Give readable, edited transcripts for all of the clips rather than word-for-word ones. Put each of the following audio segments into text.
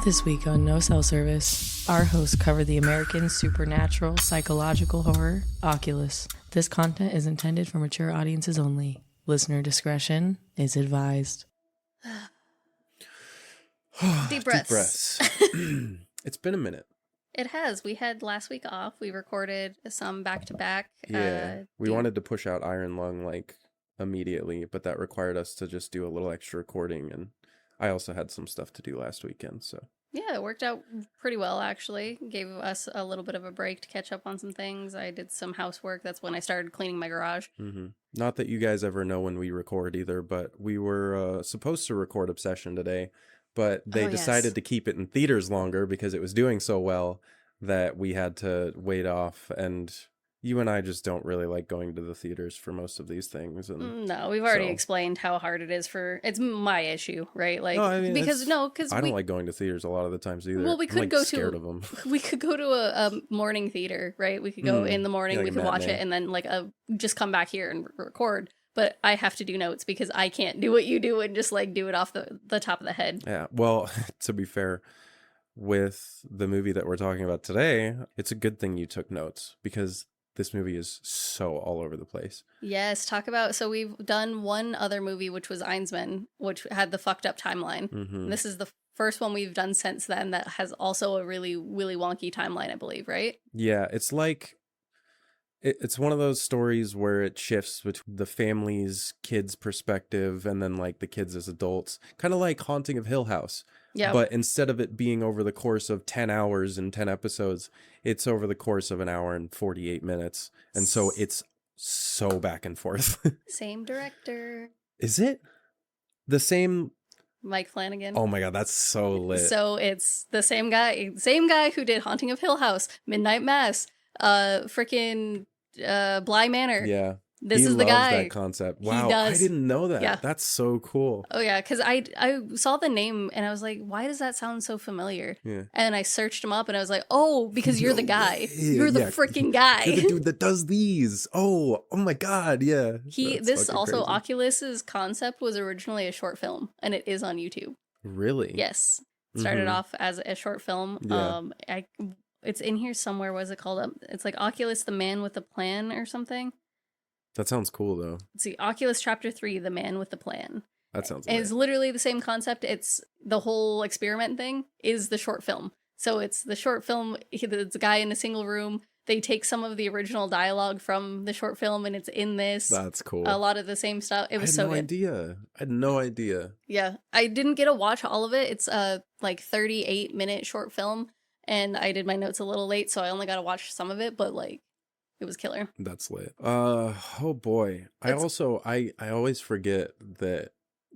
This week on No Cell Service, our hosts cover the American supernatural psychological horror, Oculus. This content is intended for mature audiences only. Listener discretion is advised. Deep breaths. It's been a minute. It has. We had last week off. We recorded some back-to-back. We wanted to push out Iron Lung immediately, but that required us to just do a little extra recording, and I also had some stuff to do last weekend, so. Yeah, it worked out pretty well, actually. Gave us a little bit of a break to catch up on some things. I did some housework. That's when I started cleaning my garage. Mm-hmm. Not that you guys ever know when we record either, but we were supposed to record Obsession today, but they decided to keep it in theaters longer because it was doing so well that we had to wait off, and you and I just don't really like going to the theaters for most of these things. And no, we've already explained how hard it is it's my issue, right? Like, because I don't like going to theaters a lot of the times either. Well, we could go scared of them. We could go to a morning theater, right? We could go in the morning, we could watch it, and then just come back here and record. But I have to do notes because I can't do what you do and just do it off the top of the head. Yeah, well, to be fair, with the movie that we're talking about today, it's a good thing you took notes because this movie is so all over the place. Yes, so we've done one other movie, which was Einsman, which had the fucked up timeline. Mm-hmm. This is the first one we've done since then that has also a really, really wonky timeline, I believe, right? Yeah, it's it's one of those stories where it shifts between the family's kids' perspective and then the kids as adults. Kind of like Haunting of Hill House. Yeah. But instead of it being over the course of 10 hours and 10 episodes, it's over the course of an hour and 48 minutes. And so it's so back and forth. Same director. Is it? The same... Mike Flanagan. Oh my god, that's so lit. So it's the same guy who did Haunting of Hill House, Midnight Mass, freaking Bly Manor. Yeah. This is the guy. That concept. Wow, I didn't know that. Yeah. That's so cool. Oh yeah, because I saw the name and I was like, why does that sound so familiar? Yeah. And I searched him up and I was like, oh, because you're the guy. You're the freaking guy. You're the dude that does these. Oh my god, yeah. This also crazy. Oculus's concept was originally a short film and it is on YouTube. Really? Yes. Started off as a short film. Yeah. It's in here somewhere. What is it called? It's like Oculus, the Man with the Plan or something. That sounds cool, though. Let's see, Oculus Chapter 3, The Man with the Plan. That sounds It's literally the same concept. It's the whole experiment thing is the short film. So it's the short film, it's a guy in a single room. They take some of the original dialogue from the short film and it's in this. That's cool. A lot of the same stuff. It was so good. I had no idea. Yeah. I didn't get to watch all of it. It's a 38-minute short film. And I did my notes a little late, so I only got to watch some of it, but it was killer. That's lit. Oh boy. I always forget that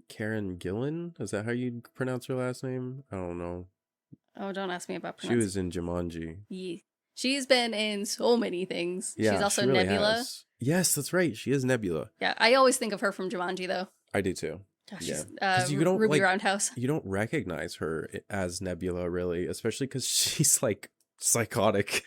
Karen Gillan, is that how you pronounce her last name? I don't know. Oh, don't ask me about pronunciation. She was in Jumanji. Yeah. She's been in so many things. Yeah, she's also she really Nebula. Has. Yes, that's right. She is Nebula. Yeah, I always think of her from Jumanji, though. I do too. Yeah, you don't Ruby Roundhouse. You don't recognize her as Nebula, really, especially because she's psychotic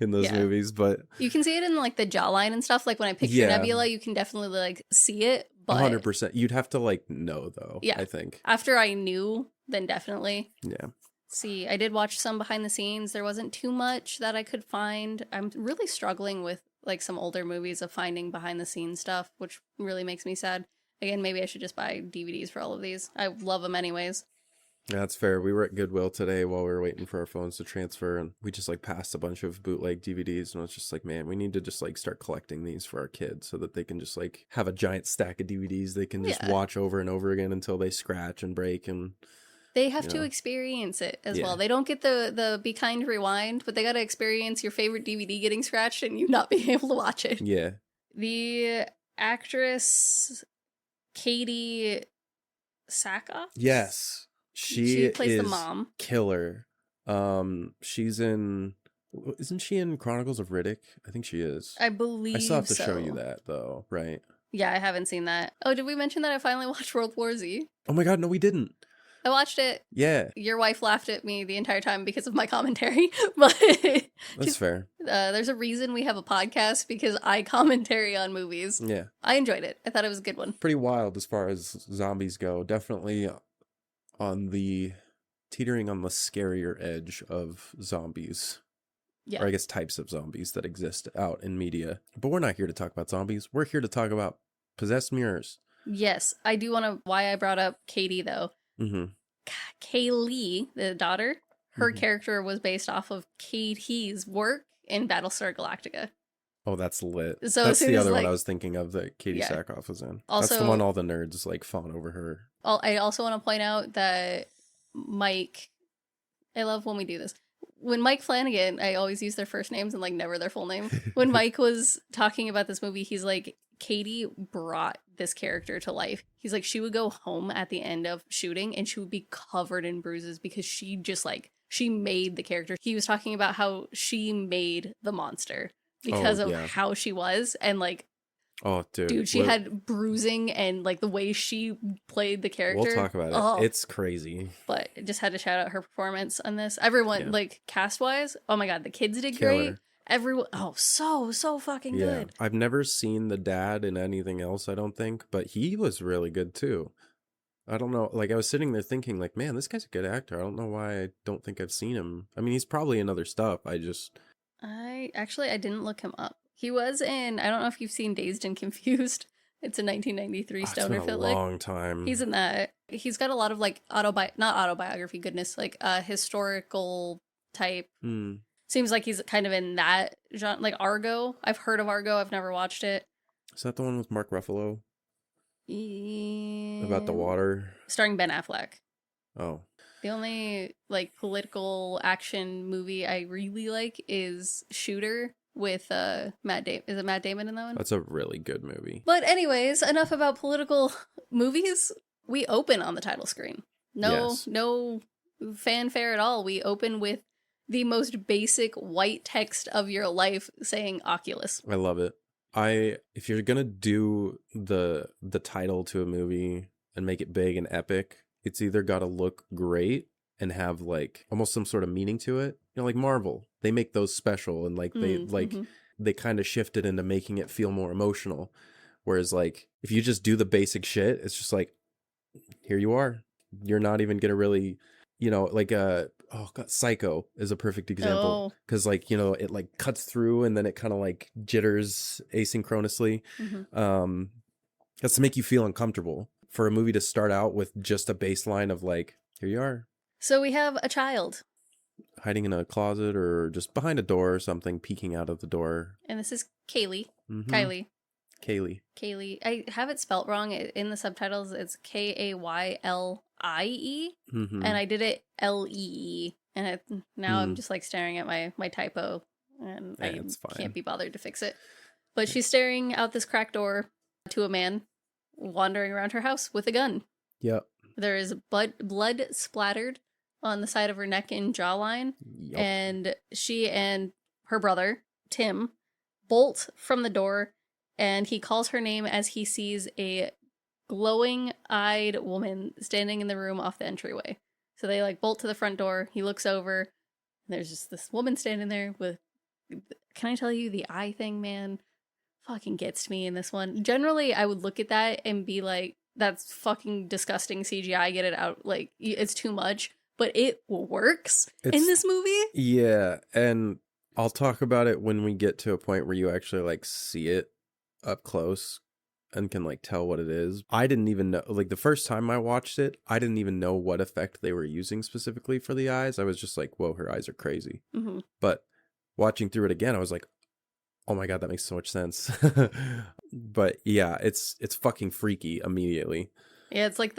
in those movies. But you can see it in the jawline and stuff. Like when I picture Nebula, you can definitely see it. But 100%. You'd have to know though. Yeah, I think after I knew, then definitely. Yeah. See, I did watch some behind the scenes. There wasn't too much that I could find. I'm really struggling with some older movies of finding behind the scenes stuff, which really makes me sad. Again, maybe I should just buy DVDs for all of these. I love them anyways. Yeah, that's fair. We were at Goodwill today while we were waiting for our phones to transfer, and we just passed a bunch of bootleg DVDs, and I was just man, we need to just start collecting these for our kids so that they can just have a giant stack of DVDs they can just watch over and over again until they scratch and break, and they have to experience it as well. They don't get the Be Kind Rewind, but they got to experience your favorite DVD getting scratched and you not being able to watch it. Yeah. The actress Katee Sackhoff? Yes. She plays is the mom. Killer. She's in... Isn't she in Chronicles of Riddick? I think she is. I believe so. I still have to show you that, though, right? Yeah, I haven't seen that. Oh, did we mention that I finally watched World War Z? Oh my god, no, we didn't. I watched it. Yeah. Your wife laughed at me the entire time because of my commentary, but that's fair. There's a reason we have a podcast because I commentary on movies. Yeah. I enjoyed it. I thought it was a good one. Pretty wild as far as zombies go. Definitely on the teetering on the scarier edge of zombies. Yeah. Or I guess types of zombies that exist out in media. But we're not here to talk about zombies. We're here to talk about possessed mirrors. Yes, I do want to, why I brought up Katee, though. Mm-hmm. Kaylee, the daughter, her character was based off of Katee's work in Battlestar Galactica. Oh, that's lit. So that's the other one I was thinking of that Katee Sackhoff was in. Also, that's the one all the nerds like fawn over her. I also want to point out that Mike, I love when we do this. When Mike Flanagan, I always use their first names and like never their full name. When Mike was talking about this movie, he's like, Katee brought this character to life. He's like, she would go home at the end of shooting and she would be covered in bruises because she just like, she made the character. He was talking about how she made the monster because of how she was. And like, oh, dude, she had bruising and like the way she played the character. We'll talk about it. It's crazy. But just had to shout out her performance on this. Everyone, like cast wise, oh my God, the kids did great. Everyone, so fucking good. I've never seen the dad in anything else, I don't think, but he was really good too. I don't know, like I was sitting there thinking like, man, this guy's a good actor. I don't know why I don't think I've seen him. I mean, he's probably in other stuff. I didn't look him up. He was in, I don't know if you've seen Dazed and Confused. It's a 1993 stoner film. It's been a long time. He's in that. He's got a lot of like not autobiography, goodness, like historical type. Seems like he's kind of in that genre, like Argo. I've heard of Argo. I've never watched it. Is that the one with Mark Ruffalo? Yeah. About the water? Starring Ben Affleck. Oh. The only like political action movie I really like is Shooter with Matt Damon. Is it Matt Damon in that one? That's a really good movie. But anyways, enough about political movies. We open on the title screen. No fanfare at all. We open with the most basic white text of your life saying Oculus. I love it. If you're gonna do the title to a movie and make it big and epic, it's either gotta look great and have like almost some sort of meaning to it. You know, like Marvel, they make those special and like they kind of shift it into making it feel more emotional. Whereas like if you just do the basic shit, it's just like, here you are. You're not even gonna really, you know, like Psycho is a perfect example because like, you know, it like cuts through and then it kind of like jitters asynchronously. That's to make you feel uncomfortable. For a movie to start out with just a baseline of like, here you are. So we have a child hiding in a closet or just behind a door or something, peeking out of the door. And this is Kaylee. Kaylee. I have it spelt wrong in the subtitles. It's Kaylie. And I did it Lee. And now I'm just like staring at my typo. And I can't be bothered to fix it. But she's staring out this crack door to a man wandering around her house with a gun. Yep. There is blood splattered on the side of her neck and jawline. Yep. And she and her brother, Tim, bolt from the door, and he calls her name as he sees a glowing-eyed woman standing in the room off the entryway. So they like bolt to the front door. He looks over, and there's just this woman standing there with, can I tell you, the eye thing, man, fucking gets to me in this one. Generally, I would look at that and be like, that's fucking disgusting CGI, get it out. Like, it's too much. But it works in this movie. Yeah, and I'll talk about it when we get to a point where you actually like see it up close and can like tell what it is. I didn't even know, like the first time I watched it, I didn't even know what effect they were using specifically for the eyes. I was just like, whoa, her eyes are crazy. But watching through it again, I was like, oh my God, that makes so much sense. But yeah, it's fucking freaky immediately. Yeah, it's like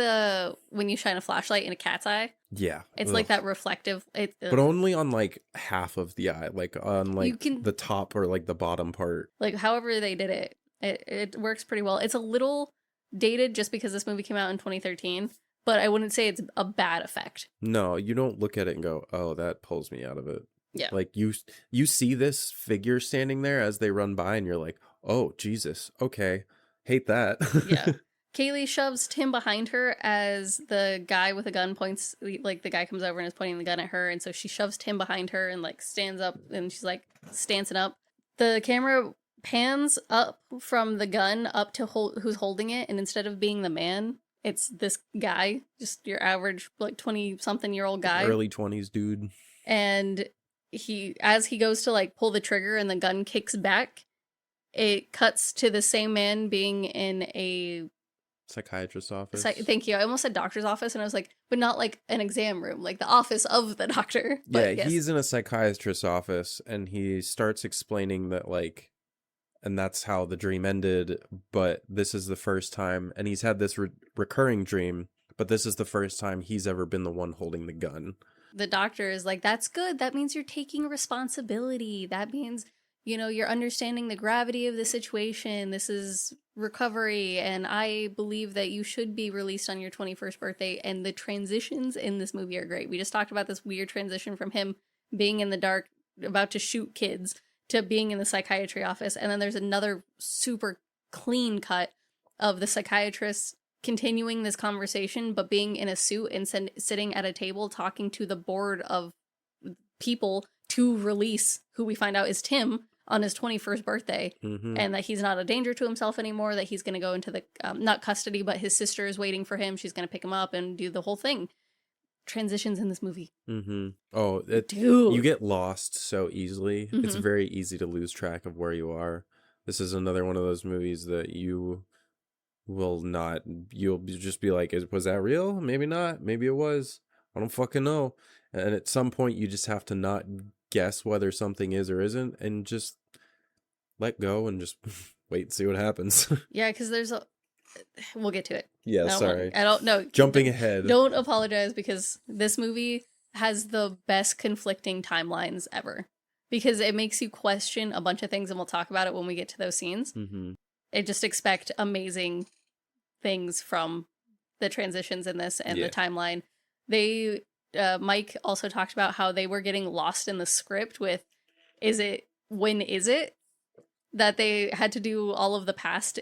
when you shine a flashlight in a cat's eye. Yeah. It's like that reflective. But only on like half of the eye, like on like the top or like the bottom part. Like however they did it, it works pretty well. It's a little dated just because this movie came out in 2013, but I wouldn't say it's a bad effect. No, you don't look at it and go, oh, that pulls me out of it. Yeah. Like you see this figure standing there as they run by and you're like, oh, Jesus. Okay. Hate that. Yeah. Kaylee shoves Tim behind her as the guy with a gun points, like the guy comes over and is pointing the gun at her. And so she shoves Tim behind her and like stands up and she's like stancing up. The camera pans up from the gun up to who's holding it. And instead of being the man, It's this guy, just your average, like, 20-something-year-old guy. Early 20s dude. And as he goes to, like, pull the trigger and the gun kicks back, it cuts to the same man being in a psychiatrist's office. Thank you. I almost said doctor's office, and I was like, but not like an exam room, like the office of the doctor. But yeah, yes. He's in a psychiatrist's office, and he starts explaining that, like, and that's how the dream ended, but this is the first time, and he's had this recurring dream, but this is the first time he's ever been the one holding the gun. The doctor is like, that's good. That means you're taking responsibility. That means, you're understanding the gravity of the situation. This is recovery, and I believe that you should be released on your 21st birthday. And the transitions in this movie are great. We just talked about this weird transition from him being in the dark, about to shoot kids, to being in the psychiatry office. And then there's another super clean cut of the psychiatrist continuing this conversation, but being in a suit and sitting at a table talking to the board of people to release who we find out is Tim on his 21st birthday, and that he's not a danger to himself anymore, that he's going to go into the, not custody, but his sister is waiting for him. She's going to pick him up and do the whole thing. Transitions in this movie. Oh, dude. You get lost so easily. It's very easy to lose track of where you are. This is another one of those movies that you'll just be like, was that real? Maybe not. Maybe it was. I don't fucking know. And at some point you just have to not guess whether something is or isn't, and just let go and just wait and see what happens. Yeah, because we'll get to it. Yeah, sorry. I don't know. Jumping ahead. Don't apologize, because this movie has the best conflicting timelines ever. Because it makes you question a bunch of things, and we'll talk about it when we get to those scenes. I just expect amazing things from the transitions in this and the timeline. Mike also talked about how they were getting lost in the script with, when is it? That they had to do all of the past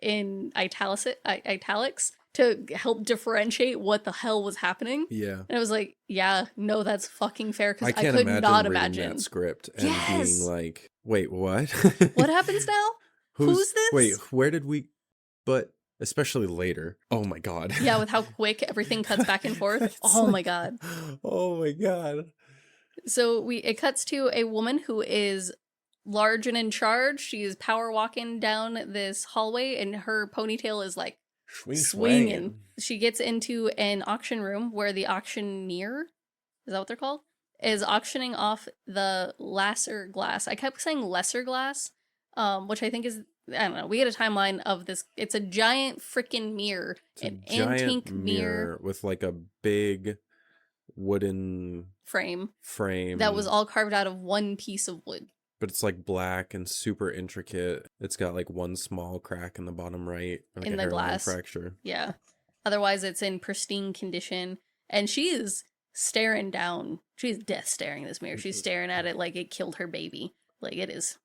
in italics to help differentiate what the hell was happening. Yeah. And I was like, yeah, no, that's fucking fair, because I could not imagine that script and being like, wait, what? What happens now? Who's this? Wait, where did we... But... Especially later. Oh my god. Yeah, with how quick everything cuts back and forth. Oh my god. Oh my god. So it cuts to a woman who is large and in charge. She is power walking down this hallway, and her ponytail is like swinging. She gets into an auction room where the auctioneer, is that what they're called? Is auctioning off the lesser glass. I kept saying lesser glass, which I think is, I don't know. We had a timeline of this. It's a giant freaking mirror. An antique mirror with like a big wooden frame that was all carved out of one piece of wood. But it's like black and super intricate. It's got like one small crack in the bottom right. Like in the glass. Fracture. Yeah. Otherwise, it's in pristine condition. And she is staring down. She's death staring this mirror. She's staring at it like it killed her baby. Like, it is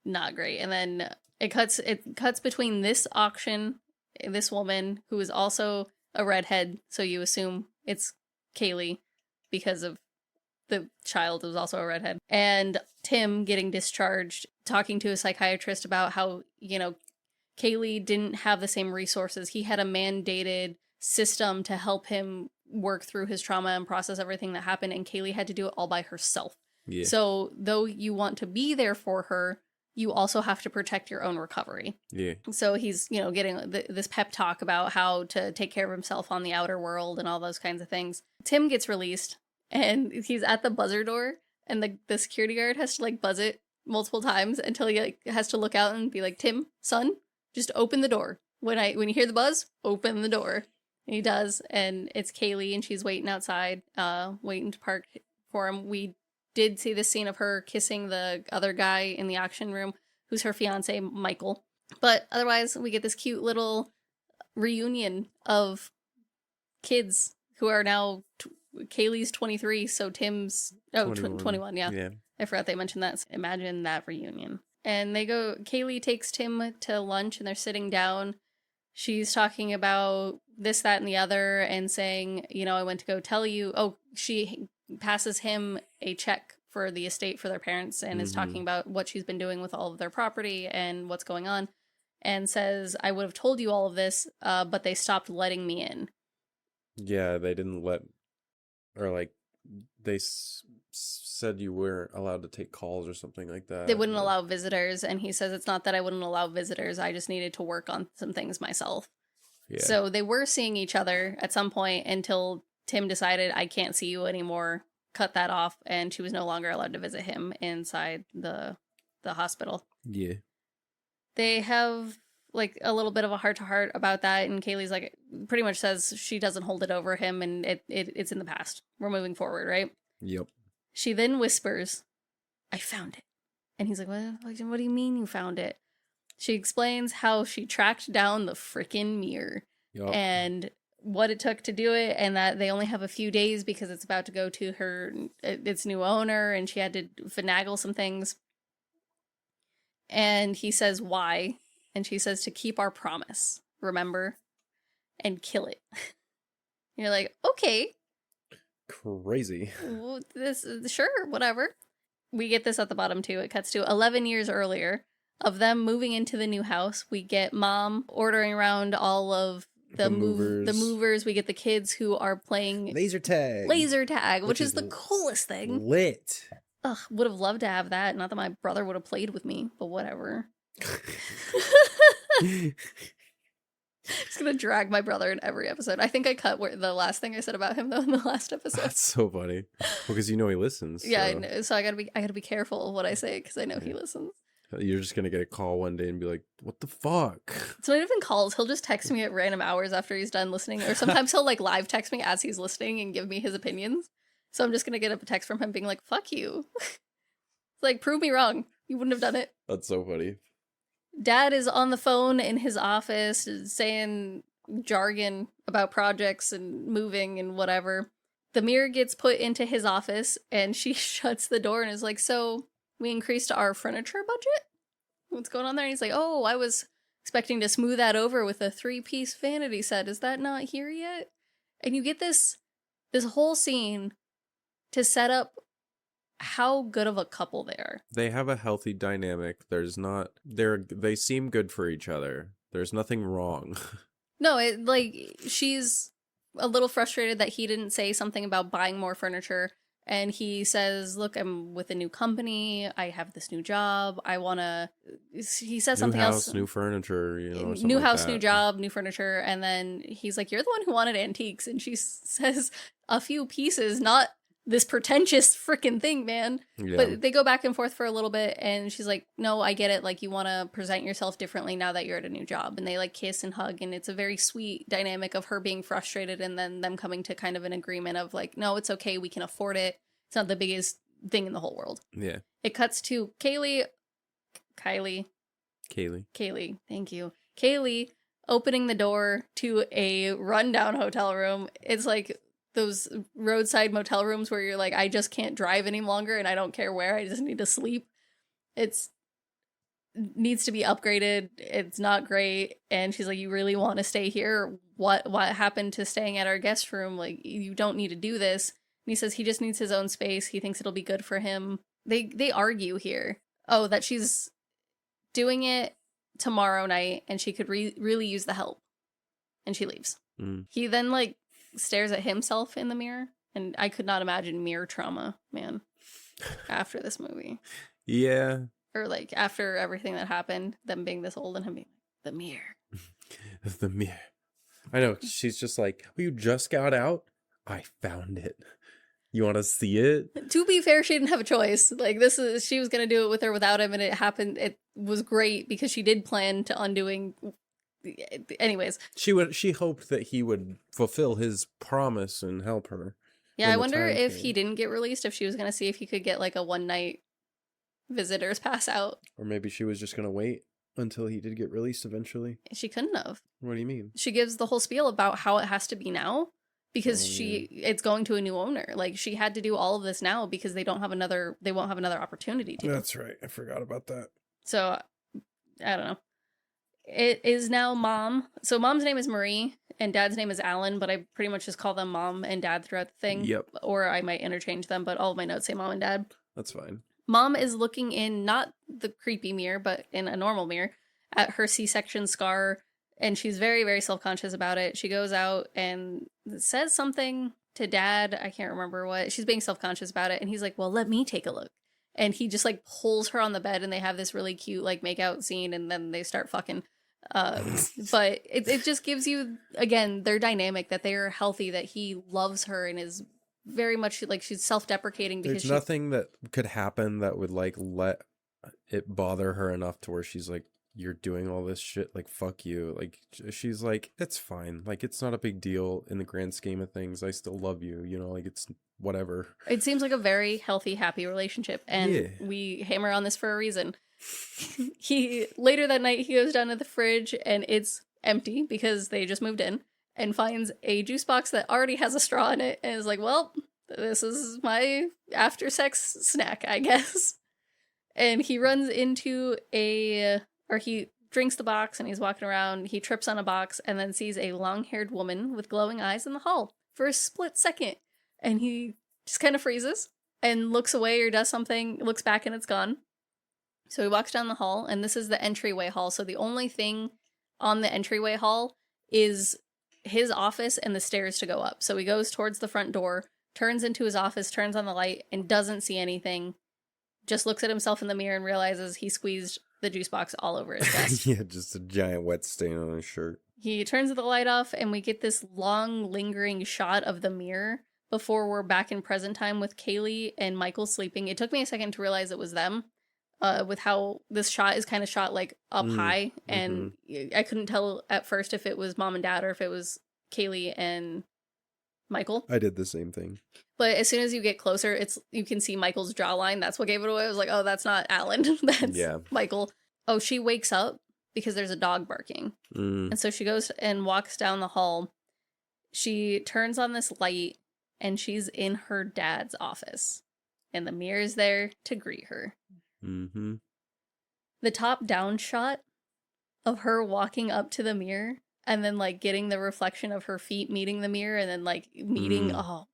not great. And then... It cuts between this auction, this woman who is also a redhead, so you assume it's Kaylee because of the child who's also a redhead, and Tim getting discharged, talking to a psychiatrist about how, Kaylee didn't have the same resources. He had a mandated system to help him work through his trauma and process everything that happened, and Kaylee had to do it all by herself. Yeah. So though you want to be there for her, you also have to protect your own recovery. Yeah. So he's, getting this pep talk about how to take care of himself on the outer world and all those kinds of things. Tim gets released, and he's at the buzzer door, and the security guard has to, buzz it multiple times until he, has to look out and be like, Tim, son, just open the door. When you hear the buzz, open the door. And he does, and it's Kaylee, and she's waiting outside, waiting to park for him. We did see this scene of her kissing the other guy in the auction room, who's her fiance, Michael. But otherwise, we get this cute little reunion of kids who are now... Kaylee's 23, so Tim's... 21, yeah. I forgot they mentioned that. So imagine that reunion. And Kaylee takes Tim to lunch, and they're sitting down. She's talking about this, that, and the other, and saying, I went to go tell you... Oh, she passes him a check for the estate for their parents, and is talking about what she's been doing with all of their property and what's going on. and says, I would have told you all of this, but they stopped letting me in. Yeah, they didn't let, or like, they said you weren't allowed to take calls or something like that. They wouldn't allow visitors, and he says it's not that I wouldn't allow visitors, I just needed to work on some things myself. Yeah. So they were seeing each other at some point until Tim decided, I can't see you anymore, cut that off, and she was no longer allowed to visit him inside the hospital. Yeah. They have like a little bit of a heart-to-heart about that, and Kaylee's like, pretty much says she doesn't hold it over him, and it's in the past. We're moving forward, right? Yep. She then whispers, I found it. And he's like, what do you mean you found it? She explains how she tracked down the frickin' mirror. Yep. And what it took to do it, and that they only have a few days because it's about to go to its new owner, and she had to finagle some things. And he says, why? And she says, to keep our promise, remember? And kill it. You're like, okay. Crazy. Sure, whatever. We get this at the bottom too. It cuts to 11 years earlier of them moving into the new house. We get Mom ordering around all of the movers. We get the kids who are playing laser tag, which is the coolest thing. Lit. Ugh, would have loved to have that. Not that my brother would have played with me, but whatever. Just gonna drag my brother in every episode. I think I cut the last thing I said about him though in the last episode. That's so funny. Well, because you know he listens. Yeah, I know. So I gotta be careful of what I say because I know he listens. You're just gonna get a call one day and be like, "What the fuck?" It's not even calls. He'll just text me at random hours after he's done listening, or sometimes he'll like live text me as he's listening and give me his opinions. So I'm just gonna get a text from him being like, "Fuck you." It's like, prove me wrong. You wouldn't have done it. That's so funny. Dad is on the phone in his office saying jargon about projects and moving and whatever. The mirror gets put into his office and she shuts the door and is like, so we increased our furniture budget? What's going on there? And he's like, oh, I was expecting to smooth that over with a 3-piece vanity set. Is that not here yet? And you get this whole scene to set up how good of a couple they are. They have a healthy dynamic. They seem good for each other. There's nothing wrong. No, she's a little frustrated that he didn't say something about buying more furniture. And he says, look, I'm with a new company. I have this new job. He says something else. New house, new furniture, new house, new job, new furniture. And then he's like, you're the one who wanted antiques. And she says a few pieces, not this pretentious freaking thing, man. Yeah. But they go back and forth for a little bit, and she's like, no, I get it. Like, you want to present yourself differently now that you're at a new job. And they like kiss and hug, and it's a very sweet dynamic of her being frustrated and then them coming to kind of an agreement of like, no, it's okay. We can afford it. It's not the biggest thing in the whole world. Yeah. It cuts to Kylie. Thank you. Kaylee opening the door to a rundown hotel room. It's like those roadside motel rooms where you're like, I just can't drive any longer and I don't care where, I just need to sleep. It's needs to be upgraded. It's not great. And she's like, you really want to stay here? What happened to staying at our guest room? Like, you don't need to do this. And he says he just needs his own space. He thinks it'll be good for him. They argue here. Oh, that she's doing it tomorrow night and she could really use the help. And she leaves. Mm. He then like stares at himself in the mirror, and I could not imagine mirror trauma, man, after this movie. Yeah. Or like after everything that happened, them being this old and him being the mirror. The mirror. I know. She's just like, oh, you just got out? I found it. You want to see it? To be fair, she didn't have a choice. Like, she was going to do it with or without him, and it happened. It was great because she did plan to undoing. Anyways, she hoped that he would fulfill his promise and help her. Yeah, I wonder if he didn't get released, if she was going to see if he could get like a one-night visitor's pass out. Or maybe she was just going to wait until he did get released eventually. She couldn't have. What do you mean? She gives the whole spiel about how it has to be now because it's going to a new owner. Like, she had to do all of this now because they won't have another opportunity to. That's right. I forgot about that. So, I don't know. It is now Mom. So Mom's name is Marie and Dad's name is Alan, but I pretty much just call them Mom and Dad throughout the thing. Yep. Or I might interchange them, but all of my notes say Mom and Dad. That's fine. Mom is looking in not the creepy mirror, but in a normal mirror at her C-section scar, and she's very, very self-conscious about it. She goes out and says something to Dad. I can't remember what. She's being self-conscious about it, and he's like, well, let me take a look. And he just, like, pulls her on the bed, and they have this really cute, like, make-out scene, and then they start fucking. But it just gives you, again, their dynamic, that they are healthy, that he loves her and is very much, like, she's self-deprecating because there's nothing that could happen that would, like, let it bother her enough to where she's like, you're doing all this shit, like, fuck you. Like, she's like, it's fine. Like, it's not a big deal in the grand scheme of things. I still love you, you know, like, it's whatever. It seems like a very healthy, happy relationship. And we hammer on this for a reason. Later that night, he goes down to the fridge and it's empty because they just moved in, and finds a juice box that already has a straw in it and is like, well, this is my after sex snack, I guess. And he runs into he drinks the box and he's walking around. He trips on a box and then sees a long-haired woman with glowing eyes in the hall for a split second. And he just kind of freezes and looks away or does something, looks back and it's gone. So he walks down the hall, and this is the entryway hall. So the only thing on the entryway hall is his office and the stairs to go up. So he goes towards the front door, turns into his office, turns on the light, and doesn't see anything. Just looks at himself in the mirror and realizes he squeezed the juice box all over his chest. Yeah, just a giant wet stain on his shirt. He turns the light off, and we get this long, lingering shot of the mirror before we're back in present time with Kaylee and Michael sleeping. It took me a second to realize it was them, with how this shot is kind of shot, like, up high, and I couldn't tell at first if it was mom and dad or if it was Kaylee and Michael. I did the same thing. But as soon as you get closer, you can see Michael's jawline. That's what gave it away. I was like, oh, that's not Alan. That's Michael. Oh, she wakes up because there's a dog barking. And so she goes and walks down the hall. She turns on this light, and she's in her dad's office. And the mirror's there to greet her. The top-down shot of her walking up to the mirror and then, like, getting the reflection of her feet meeting the mirror and then, like, meeting... Oh,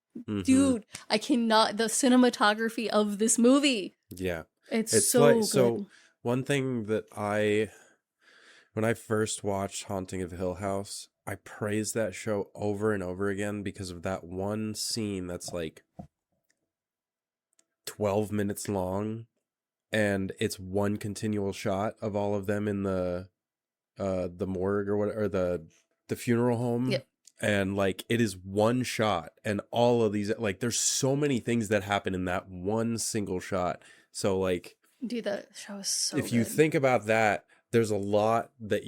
dude, I cannot... The cinematography of this movie. Yeah. It's so like, good. So, one thing that when I first watched Haunting of Hill House, I praised that show over and over again because of that one scene that's, like, 12 minutes long, and it's one continual shot of all of them in the morgue or whatever, or the funeral home. Yep. And, like, it is one shot, and all of these, like, there's so many things that happen in that one single shot. So, like, dude, that show is so if you think about that, there's a lot that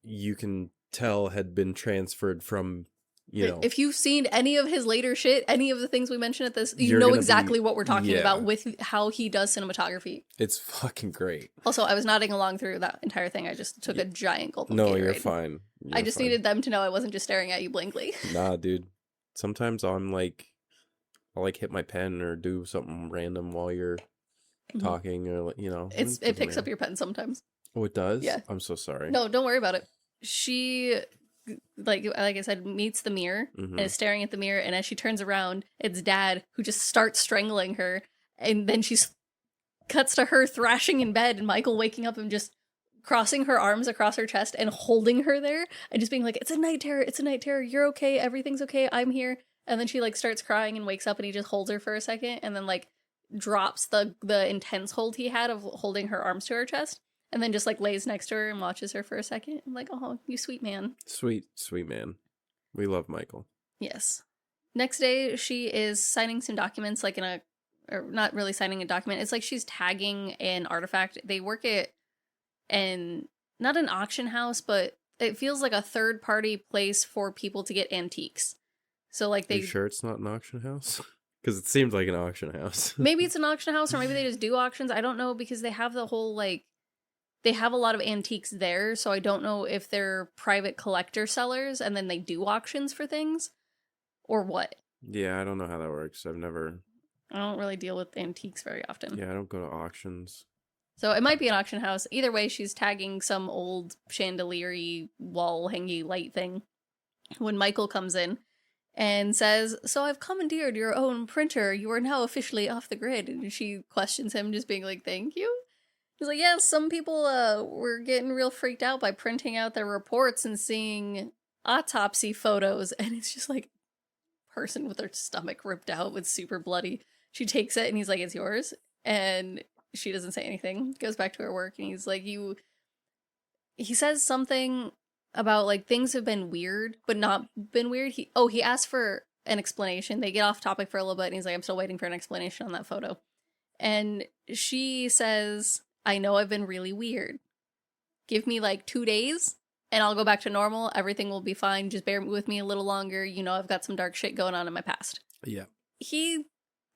you can tell had been transferred from, you know. If you've seen any of his later shit, any of the things we mentioned at this, you know exactly what we're talking about with how he does cinematography. It's fucking great. Also, I was nodding along through that entire thing. I just took a giant gulp of Gatorade. No, you're fine. I just needed them to know I wasn't just staring at you blankly. Nah, dude. Sometimes I'll hit my pen or do something random while you're talking, or, you know. It picks up your pen sometimes. Oh, it does? Yeah. I'm so sorry. No, don't worry about it. She, like I said, meets the mirror and is staring at the mirror, and as she turns around, it's Dad who just starts strangling her, and then cuts to her thrashing in bed, and Michael waking up and just crossing her arms across her chest and holding her there and just being like, it's a night terror, you're okay, everything's okay, I'm here. And then she, like, starts crying and wakes up, and he just holds her for a second and then, like, drops the intense hold he had of holding her arms to her chest, and then just, like, lays next to her and watches her for a second. I'm like, oh, you sweet man. Sweet man. We love Michael. Yes. Next day, she is signing some documents, like, or not really signing a document. It's like she's tagging an artifact. They work at not an auction house, but it feels like a third-party place for people to get antiques. So, like, Are you sure it's not an auction house? Because it seemed like an auction house. Maybe it's an auction house, or maybe they just do auctions. I don't know, because they have the whole, like, they have a lot of antiques there, so I don't know if they're private collector sellers and then they do auctions for things, or what. Yeah, I don't know how that works. I don't really deal with antiques very often. Yeah, I don't go to auctions. So it might be an auction house. Either way, she's tagging some old chandelier-y, wall-hangy light thing when Michael comes in and says, so I've commandeered your own printer. You are now officially off the grid. And she questions him, just being like, thank you. He's like, yeah, some people were getting real freaked out by printing out their reports and seeing autopsy photos, and it's just like person with their stomach ripped out with super bloody. She takes it and he's like, it's yours. And she doesn't say anything, goes back to her work, and he's like, he says something about like things have been weird but not been weird. He asked for an explanation. They get off topic for a little bit and he's like, I'm still waiting for an explanation on that photo. And she says, I know I've been really weird. Give me like 2 days and I'll go back to normal. Everything will be fine. Just bear with me a little longer. You know, I've got some dark shit going on in my past. Yeah. He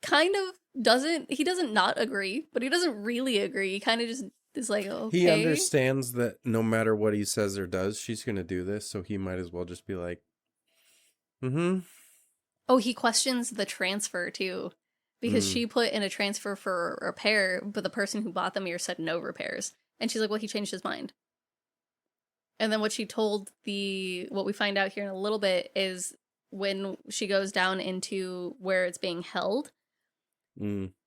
kind of doesn't not agree, but he doesn't really agree. He kind of just is like, okay. He understands that no matter what he says or does, she's going to do this. So he might as well just be like, Oh, he questions the transfer too. Because she put in a transfer for repair, but the person who bought the mirror said no repairs. And she's like, well, he changed his mind. And then what she told what we find out here in a little bit is when she goes down into where it's being held,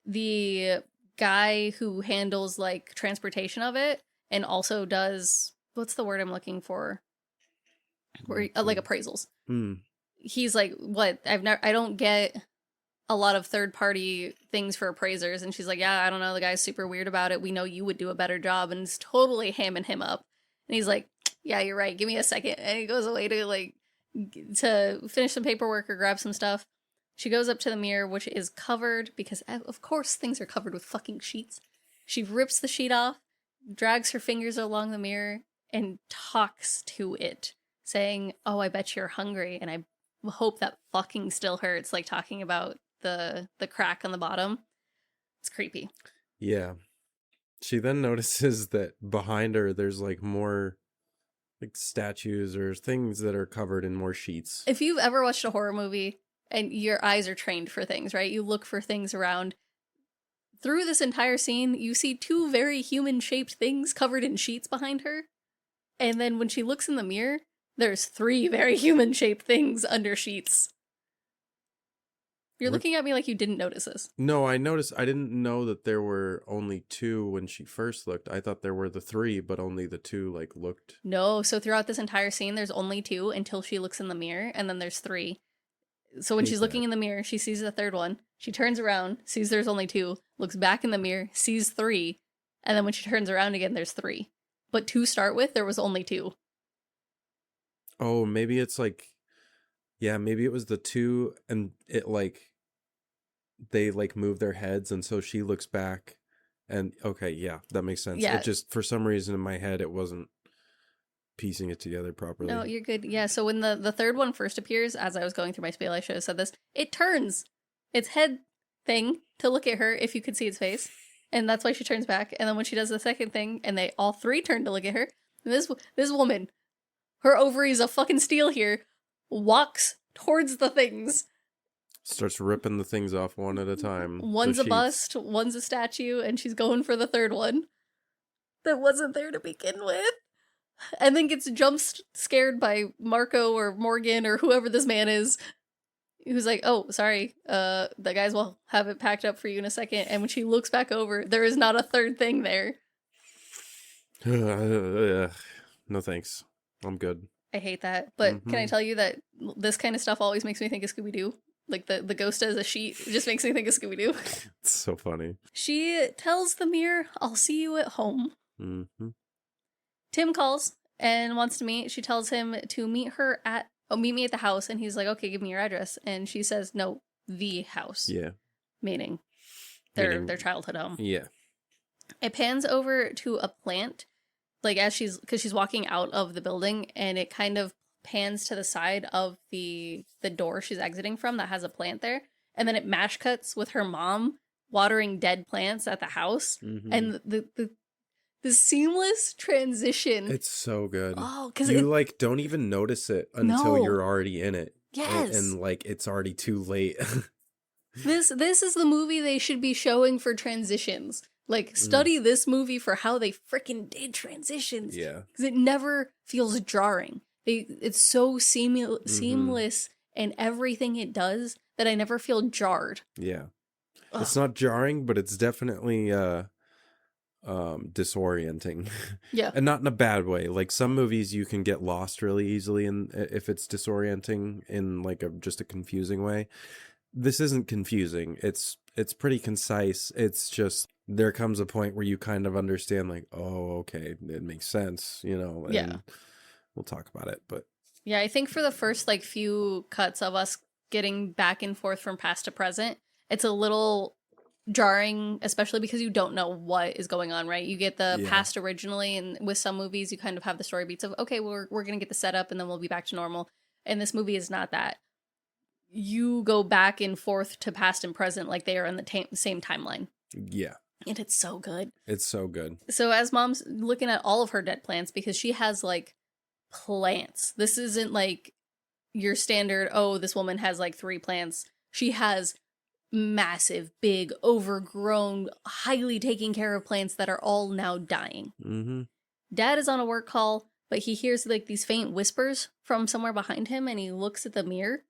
the guy who handles like transportation of it and also does, what's the word I'm looking for? Like appraisals. He's like, what? I don't get a lot of third-party things for appraisers. And she's like, yeah, I don't know, the guy's super weird about it. We know you would do a better job. And it's totally hamming him up. And he's like, yeah, you're right. Give me a second. And he goes away to finish some paperwork or grab some stuff. She goes up to the mirror, which is covered because, of course, things are covered with fucking sheets. She rips the sheet off, drags her fingers along the mirror, and talks to it, saying, oh, I bet you're hungry. And I hope that fucking still hurts. Like talking about the crack on the bottom. It's creepy. Yeah. She then notices that behind her there's like more like statues or things that are covered in more sheets. If you've ever watched a horror movie and your eyes are trained for things, right? You look for things around. Through this entire scene, you see 2 very human-shaped things covered in sheets behind her. And then when she looks in the mirror, there's 3 very human-shaped things under sheets. You're looking at me like you didn't notice this. No, I noticed. I didn't know that there were only 2 when she first looked. I thought there were the 3, but only the 2 like looked. No, so throughout this entire scene, there's only 2 until she looks in the mirror, and then there's 3. So when she's looking in the mirror, she sees the 3rd one. She turns around, sees there's only 2, looks back in the mirror, sees 3, and then when she turns around again, there's 3. But to start with, there was only 2. Oh, maybe it's like, yeah, maybe it was the 2 and it like, they like move their heads and so she looks back and okay, yeah, that makes sense. Yeah. It just, for some reason in my head, it wasn't piecing it together properly. No, you're good. Yeah, so when the 3rd one first appears, as I was going through my spiel, I should have said this, it turns its head thing to look at her if you could see its face. And that's why she turns back. And then when she does the 2nd thing and they all 3 turn to look at her, and this woman, her ovaries of fucking steel here, walks towards the things. Starts ripping the things off one at a time. One's a bust, one's a statue, and she's going for the 3rd one that wasn't there to begin with. And then gets scared by Marco or Morgan or whoever this man is, who's like, oh, sorry, the guys will have it packed up for you in a second. And when she looks back over, there is not a 3rd thing there. No thanks. I'm good. I hate that. But can I tell you that this kind of stuff always makes me think of Scooby-Doo? Like the ghost as a sheet. It just makes me think of Scooby-Doo. It's so funny. She tells the mirror, I'll see you at home. Mm-hmm. Tim calls and wants to meet. She tells him to meet me at the house. And he's like, okay, give me your address. And she says, no, the house. Yeah. Meaning their childhood home. Yeah. It pans over to a plant, like because she's walking out of the building, and it kind of pans to the side of the door she's exiting from that has a plant there, and then it mash cuts with her mom watering dead plants at the house, and the seamless transition. It's so good. Oh, because you like don't even notice it until you're already in it. Yes, and like it's already too late. This is the movie they should be showing for transitions. Like, study this movie for how they freaking did transitions. Yeah, because it never feels jarring. It's so seamless in everything it does that I never feel jarred. Yeah. Ugh. It's not jarring, but it's definitely disorienting. Yeah. And not in a bad way. Like some movies you can get lost really easily if it's disorienting in like just a confusing way. This isn't confusing. It's pretty concise. It's just there comes a point where you kind of understand like, oh, okay, it makes sense, you know, and yeah. We'll talk about it, but yeah, I think for the first like few cuts of us getting back and forth from past to present, it's a little jarring, especially because you don't know what is going on, right? You get the past originally, and with some movies you kind of have the story beats of, okay, we're gonna get the setup and then we'll be back to normal. And this movie is not that. You go back and forth to past and present like they are in the same timeline. Yeah. And it's so good. It's so good. So as mom's looking at all of her dead plants, because she has like plants. This isn't like your standard, oh, this woman has like 3 plants. She has massive, big, overgrown, highly taken care of plants that are all now dying. Mm-hmm. Dad is on a work call, but he hears like these faint whispers from somewhere behind him, and he looks at the mirror.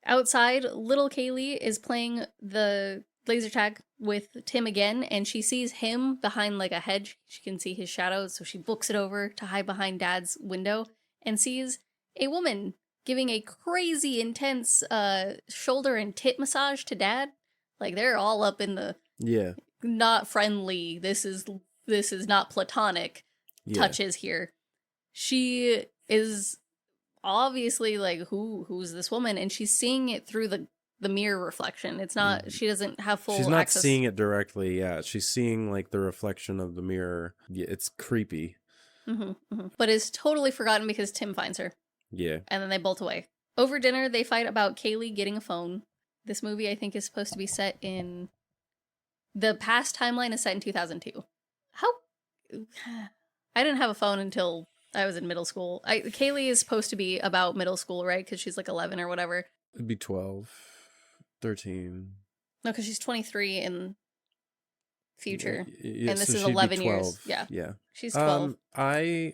Outside, little Kaylee is playing the laser tag with Tim again, and she sees him behind like a hedge. She can see his shadow, so she books it over to hide behind Dad's window and sees a woman giving a crazy intense shoulder and tit massage to Dad. Like they're all up in the not friendly, this is not platonic touches here. She is obviously like, who's this woman? And she's seeing it through the mirror reflection. It's not, she doesn't have full She's not access. seeing it directly. Yeah, she's seeing like the reflection of the mirror. Yeah, it's creepy. But is totally forgotten because Tim finds her. Yeah. And then they bolt away. Over dinner, they fight about Kaylee getting a phone. This movie, I think, is supposed to be set in... The past timeline is set in 2002. How... I didn't have a phone until I was in middle school. Kaylee is supposed to be about middle school, right? Because she's like 11 or whatever. It'd be 12, 13. No, because she's 23 in future. Yeah, and this so is she'd be 11 years. 12. Yeah. Yeah. She's 12. I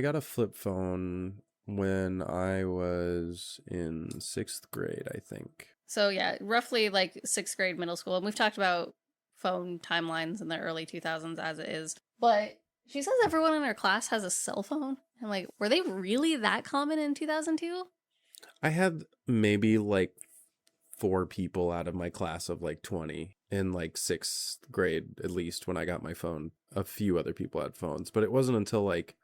got a flip phone when I was in 6th grade, I think. So yeah, roughly like 6th grade, middle school. And we've talked about phone timelines in the early 2000s as it is. But she says everyone in her class has a cell phone. I'm like, were they really that common in 2002? I had maybe like 4 people out of my class of like 20 in like 6th grade, at least, when I got my phone. A few other people had phones, but it wasn't until like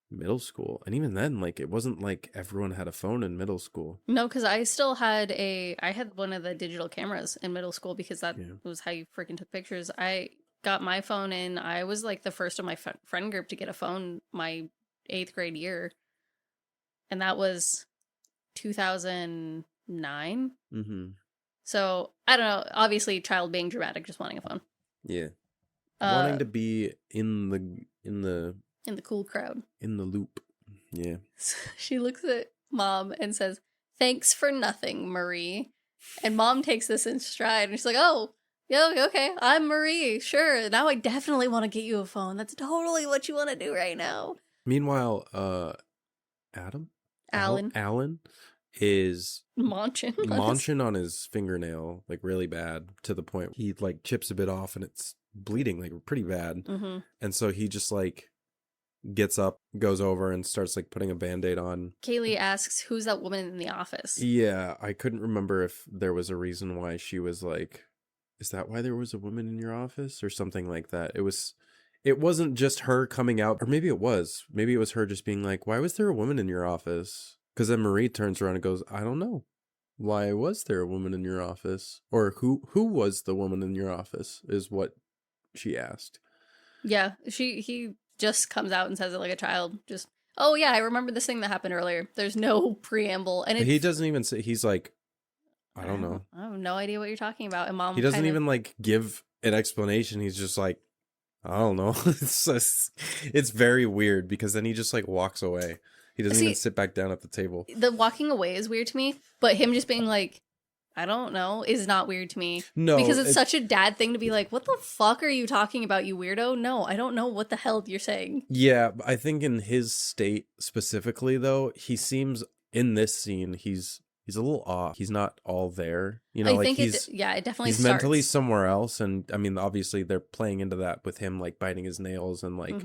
middle school. And even then, like, it wasn't like everyone had a phone in middle school. No, because I still had I had one of the digital cameras in middle school because that was how you freaking took pictures. I got my phone in, I was like the first of my friend group to get a phone my 8th grade year. And that was 2009. Mm-hmm. So, I don't know. Obviously, child being dramatic, just wanting a phone. Yeah. Wanting to be in the cool crowd. In the loop. Yeah. She looks at Mom and says, "Thanks for nothing, Marie." And Mom takes this in stride and she's like, "Oh, yeah, okay, I'm Marie. Sure. Now I definitely want to get you a phone. That's totally what you want to do right now." Meanwhile, Alan is munching on his fingernail like really bad, to the point he like chips a bit off and it's bleeding like pretty bad. Mm-hmm. And so he just like gets up, goes over and starts like putting a band-aid on. Kaylee asks, "Who's that woman in the office?" Yeah, I couldn't remember if there was a reason why she was like, is that why there was a woman in your office or something like that. It wasn't just her coming out, or maybe it was her just being like, why was there a woman in your office? Because then Marie turns around and goes, I don't know. Why was there a woman in your office? Or who was the woman in your office is what she asked. Yeah, he just comes out and says it like a child. Just, "Oh yeah, I remember this thing that happened earlier." There's no preamble. And he doesn't even say, he's like, I don't know. I have no idea what you're talking about. And Mom, he doesn't even like give an explanation. He's just like, I don't know. It's very weird because then he just like walks away. He doesn't even sit back down at the table. The walking away is weird to me, but him just being like, I don't know, is not weird to me. No. Because it's such a dad thing to be like, what the fuck are you talking about, you weirdo? No, I don't know what the hell you're saying. Yeah, I think in his state specifically, though, he seems, in this scene, he's he's a little off. He's not all there. You know, I like think it definitely he's starts. mentally somewhere else. And I mean, obviously they're playing into that with him like biting his nails and like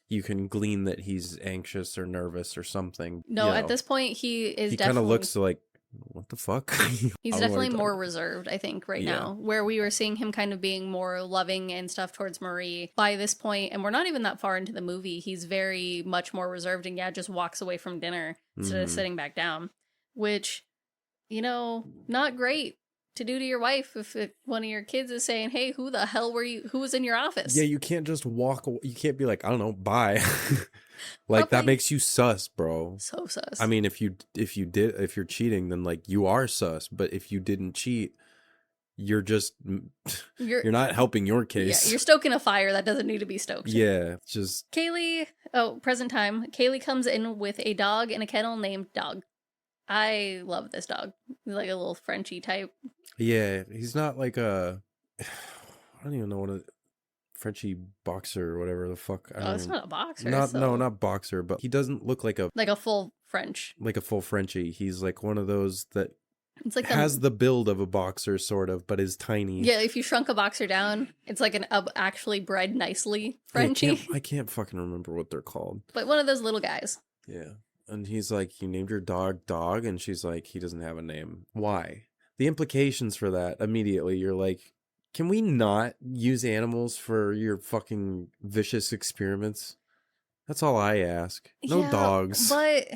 you can glean that he's anxious or nervous or something. No, at this point he kind of looks like, what the fuck? He's definitely more reserved, I think, right now, where we were seeing him kind of being more loving and stuff towards Marie by this point, and we're not even that far into the movie. He's very much more reserved and just walks away from dinner instead of sitting back down, which, you know, not great to do to your wife if one of your kids is saying, hey, who the hell were you? Who was in your office? Yeah, you can't just walk away. You can't be like, I don't know, bye. Like, that makes you sus, bro. So sus. I mean, if you're cheating, then like you are sus. But if you didn't cheat, you're not helping your case. Yeah, you're stoking a fire that doesn't need to be stoked. Yeah, just Kaylee. Oh, present time. Kaylee comes in with a dog in a kennel named Dog. I love this dog. He's like a little Frenchie type. Yeah, he's not like I don't even know what a Frenchie boxer or whatever the fuck. It's not a boxer. No, not boxer, but he doesn't look like a full French. Like a full Frenchie. He's like one of those that it's like has the build of a boxer sort of, but is tiny. Yeah, if you shrunk a boxer down, it's like an actually bred nicely Frenchie. I can't fucking remember what they're called. But one of those little guys. Yeah. And he's like, you named your dog Dog? And she's like, he doesn't have a name. Why? The implications for that, immediately, you're like, can we not use animals for your fucking vicious experiments? That's all I ask. No dogs. But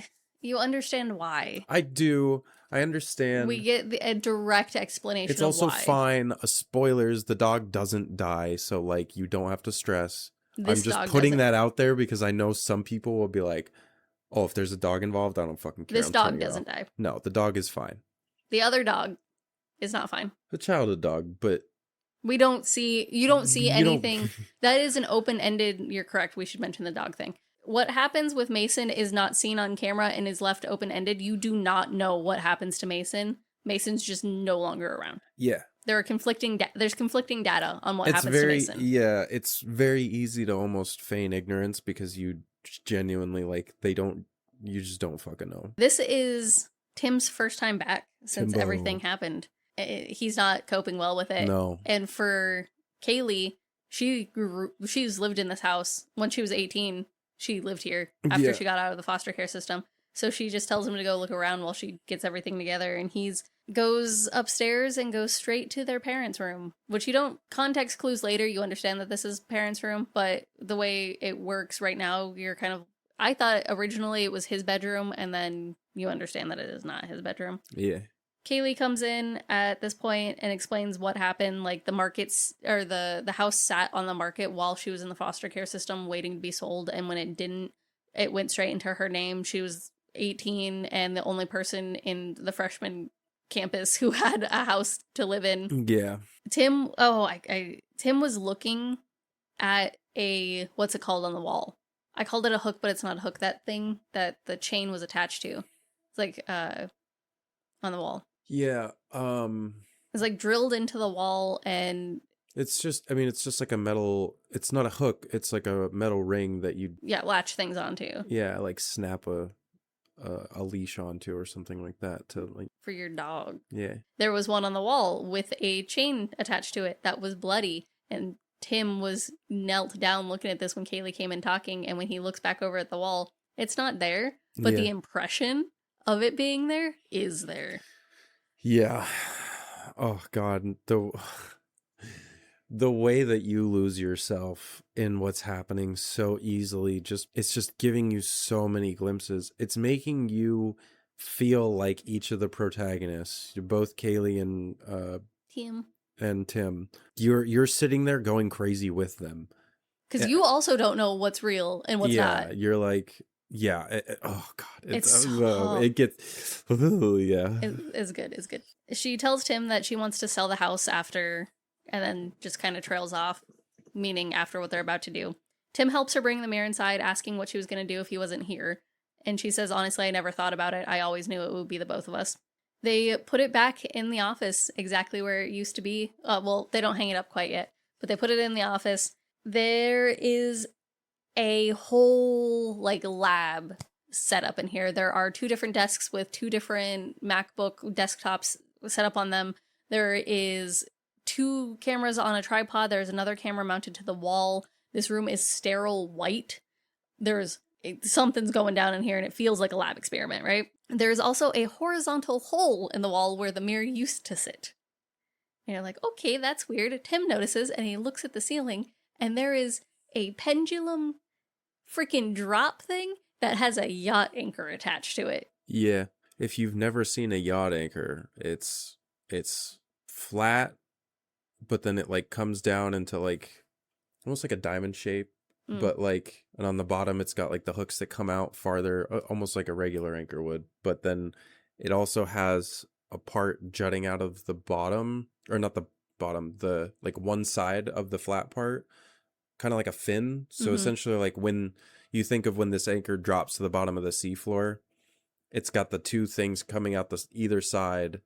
you understand why. I do. I understand. We get a direct explanation It's also why. fine. Spoilers, the dog doesn't die, so like you don't have to stress. I'm just putting that out there because I know some people will be like, oh, if there's a dog involved, I don't fucking care. This dog doesn't die. No, the dog is fine. The other dog is not fine. The childhood dog, but you don't see anything. That is an open-ended, you're correct, we should mention the dog thing. What happens with Mason is not seen on camera and is left open-ended. You do not know what happens to Mason. Mason's just no longer around. Yeah. There's conflicting data on what happens to Mason. Yeah, it's very easy to almost feign ignorance because you genuinely, you just don't fucking know. This is Tim's first time back since everything happened. He's not coping well with it. No. And for Kaylee, she's lived in this house. When she was 18, she lived here after she got out of the foster care system. So she just tells him to go look around while she gets everything together. And he's goes upstairs and goes straight to their parents' room, which you don't context clues later. You understand that this is parents' room, but the way it works right now, you're kind of, I thought originally it was his bedroom, and then you understand that it is not his bedroom. Yeah. Kaylee comes in at this point and explains what happened. Like the house sat on the market while she was in the foster care system waiting to be sold. And when it didn't, it went straight into her name. She was 18 and the only person in the freshman campus who had a house to live in. Yeah. Tim was looking at what's it called on the wall? I called it a hook, but it's not a hook. That thing that the chain was attached to. It's like, on the wall. Yeah. It's like drilled into the wall, and it's just like a metal, it's not a hook, it's like a metal ring that you latch things onto. Yeah, like snap a leash onto or something like that to like for your dog. Yeah. There was one on the wall with a chain attached to it that was bloody, and Tim was knelt down looking at this when Kaylee came in talking, and when he looks back over at the wall, it's not there, but the impression of it being there is there. Yeah. Oh God. The way that you lose yourself in what's happening so easily, it's just giving you so many glimpses. It's making you feel like each of the protagonists. You're both Kaylee and Tim. You're sitting there going crazy with them. Because you also don't know what's real and what's not. Yeah, you're like, oh God. It gets, It's good. It's good. She tells Tim that she wants to sell the house after, and then just kind of trails off, meaning after what they're about to do. Tim helps her bring the mirror inside, asking what she was going to do if he wasn't here. And she says, honestly, I never thought about it. I always knew it would be the both of us. They put it back in the office exactly where it used to be. Well, they don't hang it up quite yet, but they put it in the office. There is a whole lab set up in here. There are 2 different desks with 2 different MacBook desktops set up on them. There is 2 cameras on a tripod. There's another camera mounted to the wall. This room is sterile white. Something's going down in here and it feels like a lab experiment, right? There's also a horizontal hole in the wall where the mirror used to sit. And you're like, okay, that's weird. Tim notices and he looks at the ceiling and there is a pendulum freaking drop thing that has a yacht anchor attached to it. Yeah. If you've never seen a yacht anchor, it's flat, but then it like comes down into like almost like a diamond shape, but like, and on the bottom it's got like the hooks that come out farther, almost like a regular anchor would. But then it also has a part jutting out of the bottom, or not the bottom, the like one side of the flat part, kind of like a fin. So essentially, like when you think of when this anchor drops to the bottom of the seafloor, it's got the 2 things coming out either side,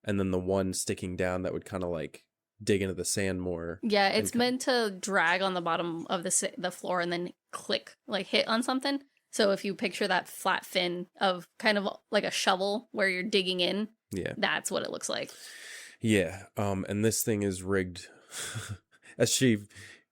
and then the one sticking down that would kind of like dig into the sand more. Yeah, it's meant to drag on the bottom of the floor and then click, like hit on something. So if you picture that flat fin of kind of like a shovel where you're digging in, that's what it looks like. Yeah, and this thing is rigged as she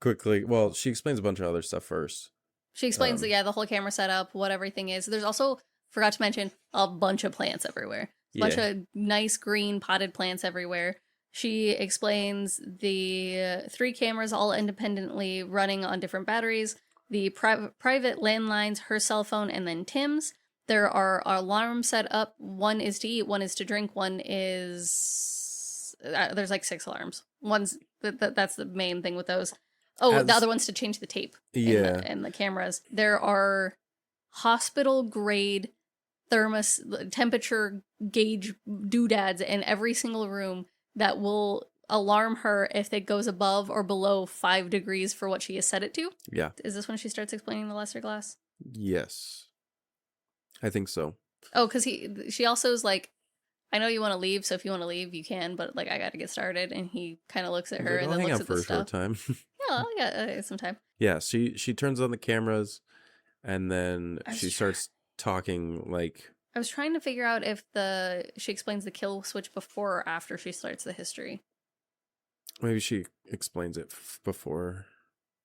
explains a bunch of other stuff first. She explains the whole camera setup, what everything is. There's also, forgot to mention, a bunch of plants everywhere. A bunch of nice green potted plants everywhere. She explains the 3 cameras all independently running on different batteries, the private landlines, her cell phone, and then Tim's. There are alarms set up. 1 is to eat, 1 is to drink, 1 is... there's like 6 alarms. That's the main thing with those. Oh, the other one's to change the tape in the cameras. There are hospital-grade temperature gauge doodads in every single room that will alarm her if it goes above or below 5 degrees for what she has set it to. Yeah. Is this when she starts explaining the lesser glass? Yes. I think so. Oh, because she also is like, I know you want to leave, so if you want to leave, you can, but like I got to get started. And he kind of looks at her and then looks at the stuff. Time. Yeah, I got some time. Yeah, she turns on the cameras and then she starts talking like... I was trying to figure out if she explains the kill switch before or after she starts the history. Maybe she explains it before.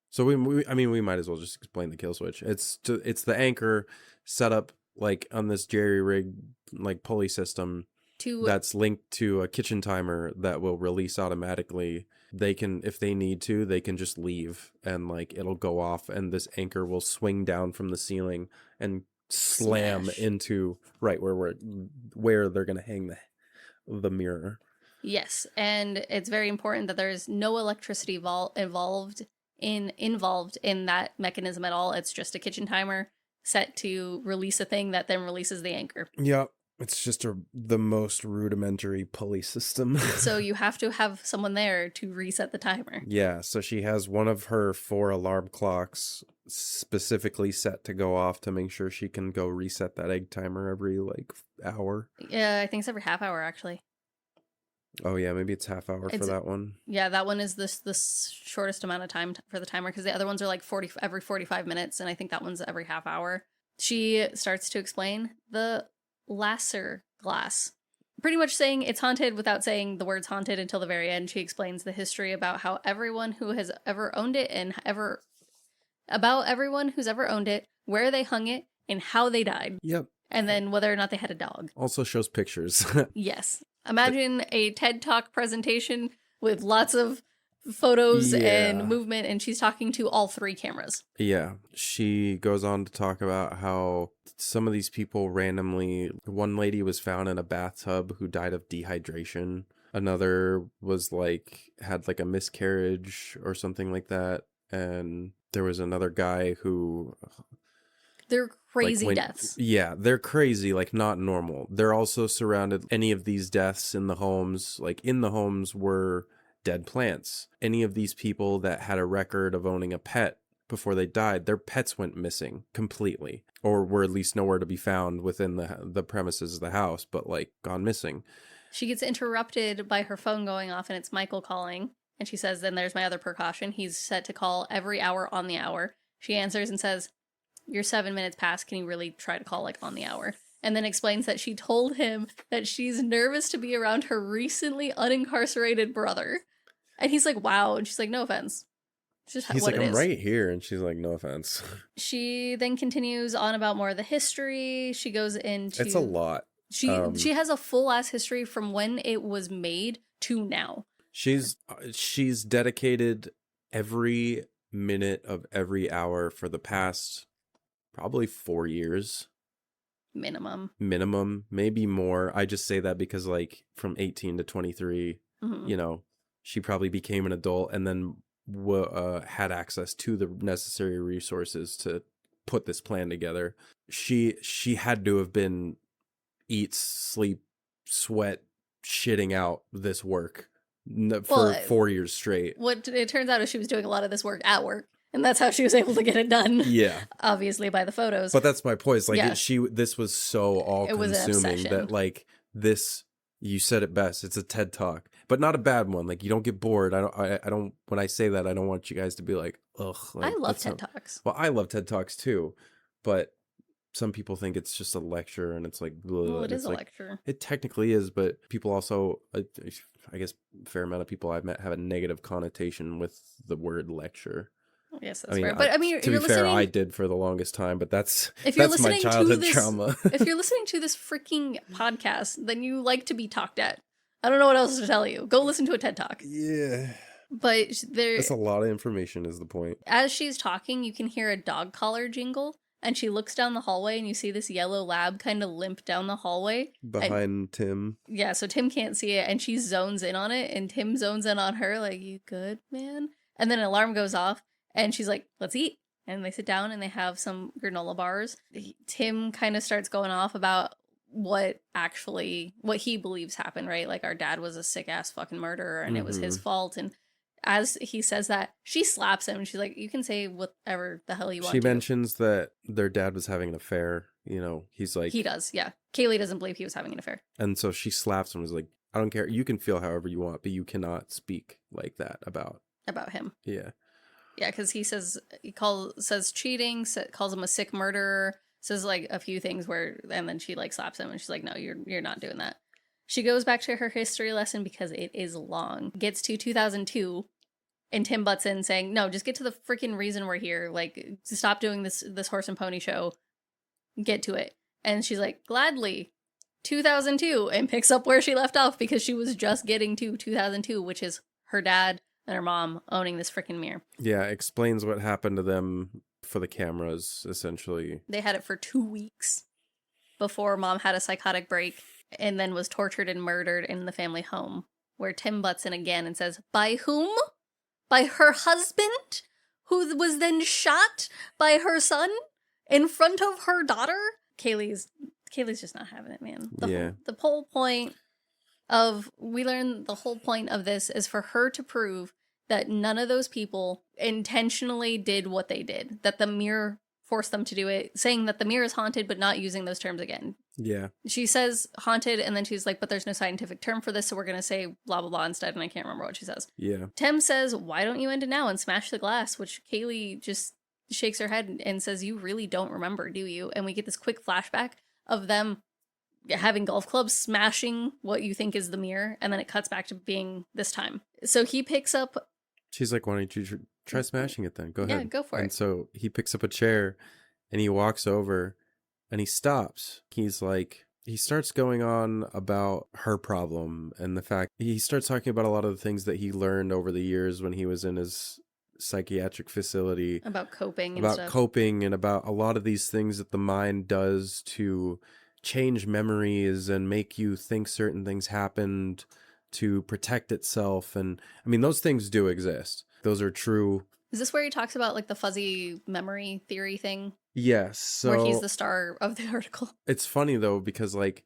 So we might as well just explain the kill switch. It's the anchor set up like on this jerry-rig like pulley system that's linked to a kitchen timer that will release automatically. They can, if they need to, they can just leave and like it'll go off and this anchor will swing down from the ceiling and slam into right where they're gonna hang the mirror. Yes, and it's very important that there's no electricity involved in that mechanism at all. It's just a kitchen timer set to release a thing that then releases the anchor. Yep, it's just the most rudimentary pulley system. So you have to have someone there to reset the timer. Yeah, so she has one of her 4 alarm clocks specifically set to go off to make sure she can go reset that egg timer every like hour. Yeah, I think it's every half hour actually. Oh yeah, maybe it's half hour for that one. Yeah, that one is the shortest amount of time for the timer because the other ones are like every 45 minutes, and I think that one's every half hour. She starts to explain the lesser glass, pretty much saying it's haunted without saying the words haunted until the very end. She explains the history about how everyone who has ever owned it everyone who's ever owned it, where they hung it, and how they died. Yep. And then whether or not they had a dog. Also shows pictures. Yes. Imagine a TED Talk presentation with lots of photos and movement, and she's talking to all 3 cameras. Yeah. She goes on to talk about how some of these people randomly, one lady was found in a bathtub who died of dehydration. Another was like, had like a miscarriage or something like that. And there was another guy who... They're crazy deaths. Yeah, they're crazy, like not normal. They're also surrounded, any of these deaths in the homes, like in the homes were dead plants. Any of these people that had a record of owning a pet before they died, their pets went missing completely, or were at least nowhere to be found within the premises of the house, but like gone missing. She gets interrupted by her phone going off, and it's Michael calling. And she says, then there's my other precaution. He's set to call every hour on the hour. She answers and says, you're 7 minutes past. Can you really try to call like on the hour? And then explains that she told him that she's nervous to be around her recently unincarcerated brother. And he's like, wow. And she's like, no offense. It's just he's what like, it I'm is. right here. And she's like, no offense. She then continues on about more of the history. She goes into... It's a lot. She has a full ass history from when it was made to now. She's dedicated every minute of every hour for the past probably 4 years. Minimum, maybe more. I just say that because like from 18 to 23, you know, she probably became an adult and then had access to the necessary resources to put this plan together. She had to have been eat, sleep, sweat, shitting out this work for 4 years straight. What it turns out is she was doing a lot of this work at work, and that's how she was able to get it done. Yeah, obviously by the photos. But that's my point. It's like this was so all consuming that like this. You said it best. It's a TED Talk, but not a bad one. Like you don't get bored. I don't. When I say that, I don't want you guys to be like, ugh. Like, I love TED Talks. Well, I love TED Talks too, but some people think it's just a lecture, and it's like, bleh, well, it is a like, lecture. It technically is, but people also, I guess, a fair amount of people I've met have a negative connotation with the word lecture. Yes, that's fair. But I mean, to be fair, I did for the longest time, but that's my childhood trauma. If you're listening to this freaking podcast, then you like to be talked at. I don't know what else to tell you. Go listen to a TED Talk. Yeah. But that's a lot of information is the point. As she's talking, you can hear a dog collar jingle, and she looks down the hallway, and you see this yellow lab kind of limp down the hallway. Behind Tim. Yeah, so Tim can't see it, and she zones in on it, and Tim zones in on her, like, you good, man? And then an alarm goes off. And she's like, let's eat. And they sit down and they have some granola bars. Tim kind of starts going off about what he believes happened, right? Like, our dad was a sick ass fucking murderer and it was his fault. And as he says that, she slaps him and she's like, you can say whatever the hell you want. She mentions that their dad was having an affair. You know, he's like... He does, yeah. Kaylee doesn't believe he was having an affair. And so she slaps him and is like, I don't care. You can feel however you want, but you cannot speak like that about him. Yeah. Yeah, because says cheating, calls him a sick murderer, says like a few things and then she like slaps him and she's like, no, you're not doing that. She goes back to her history lesson because it is long. Gets to 2002 and Tim butts in saying, no, just get to the freaking reason we're here. Like, stop doing this horse and pony show. Get to it. And she's like, gladly, 2002, and picks up where she left off because she was just getting to 2002, which is her dad and her mom owning this freaking mirror. Yeah, explains what happened to them for the cameras, essentially. They had it for 2 weeks before mom had a psychotic break and then was tortured and murdered in the family home, where Tim butts in again and says, by whom? By her husband, who was then shot by her son in front of her daughter? Kaylee's just not having it, man. The whole point... we learn the whole point of this is for her to prove that none of those people intentionally did what they did, that the mirror forced them to do it, saying that the mirror is haunted, but not using those terms again. Yeah. She says haunted, and then she's like, but there's no scientific term for this, so we're going to say blah, blah, blah instead, and I can't remember what she says. Yeah. Tim says, why don't you end it now and smash the glass, which Kaylee just shakes her head and says, you really don't remember, do you? And we get this quick flashback of them having golf clubs smashing what you think is the mirror, and then it cuts back to being this time. So he picks up... She's like, why don't you try smashing it then? Go ahead. Yeah, go for it. And so he picks up a chair, and he walks over, and he stops. He's like... He starts going on about her problem, and the fact... He starts talking about a lot of the things that he learned over the years when he was in his psychiatric facility. About coping and stuff. About coping, and about a lot of these things that the mind does to... change memories and make you think certain things happened to protect itself. And I mean, those things do exist. Those are true. Is this where he talks about like the fuzzy memory theory thing? Yes. So where he's the star of the article. It's funny though, because like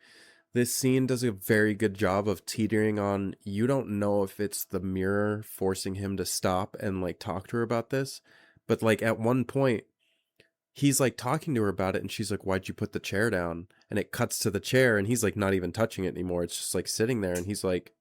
this scene does a very good job of teetering on, you don't know if it's the mirror forcing him to stop and like talk to her about this. But like at one point, he's like talking to her about it and she's like, why'd you put the chair down? And it cuts to the chair and he's like not even touching it anymore. It's just like sitting there and he's like,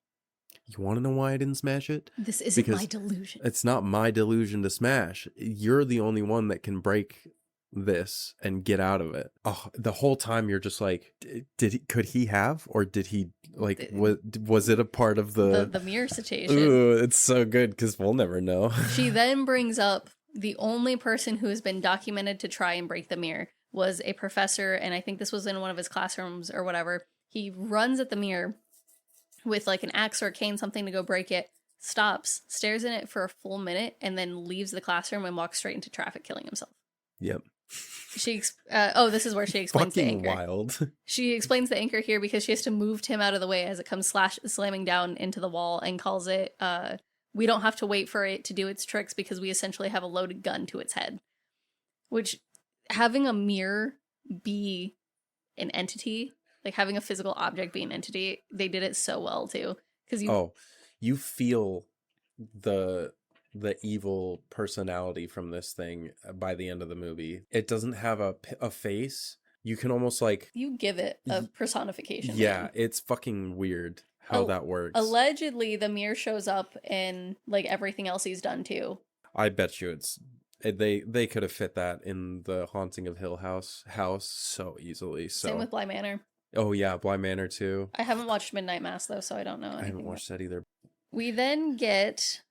you want to know why I didn't smash it? This isn't my delusion. It's not my delusion to smash. You're the only one that can break this and get out of it. Oh, the whole time you're just like, could he have, or did he, like, was it a part of the mirror situation? Ooh, it's so good because we'll never know. She then brings up the only person who has been documented to try and break the mirror was a professor, and I think this was in one of his classrooms or whatever. He runs at the mirror with like an axe or a cane, something, to go break it, stops, stares in it for a full minute, and then leaves the classroom and walks straight into traffic, killing himself. Yep. This is where she explains the anchor. Wild. She explains the anchor here because she has to move Tim out of the way as it comes slamming down into the wall, and calls it, we don't have to wait for it to do its tricks because we essentially have a loaded gun to its head. Which, having a mirror be an entity, like having a physical object be an entity, they did it so well too. Because you feel the evil personality from this thing by the end of the movie. It doesn't have a face. You can almost like, you give it a personification. Yeah, man. it's fucking weird how that works. Allegedly, the mirror shows up in like everything else he's done too. I bet you they could have fit that in the Haunting of Hill House so easily. So same with Bly Manor. Oh yeah, Bly Manor too. I haven't watched Midnight Mass though, so I don't know. I haven't watched that either. We then get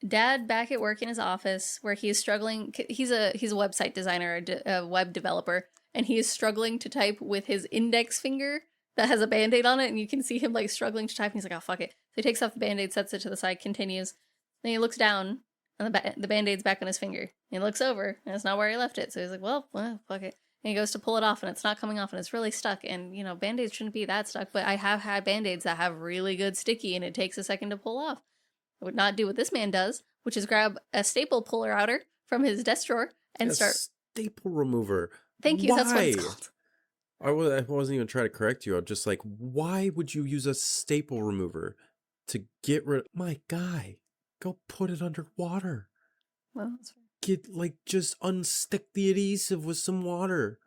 Dad back at work in his office where he is struggling. He's a website designer, a web developer, and he is struggling to type with his index finger that has a Band-Aid on it, and you can see him like struggling to type, and he's like, oh, fuck it. So he takes off the Band-Aid, sets it to the side, continues. Then he looks down, and the Band-Aid's back on his finger. And he looks over, and it's not where he left it. So he's like, well, fuck it. And he goes to pull it off, and it's not coming off, and it's really stuck. And, you know, Band-Aids shouldn't be that stuck, but I have had Band-Aids that have really good sticky, and it takes a second to pull off. I would not do what this man does, which is grab a staple puller outer from his desk drawer and start... Staple remover. Thank you, Why? that's what it's called. I wasn't even trying to correct you. I'm just like, why would you use a staple remover to get rid of... My guy, go put it underwater. Well, that's fair. Just unstick the adhesive with some water.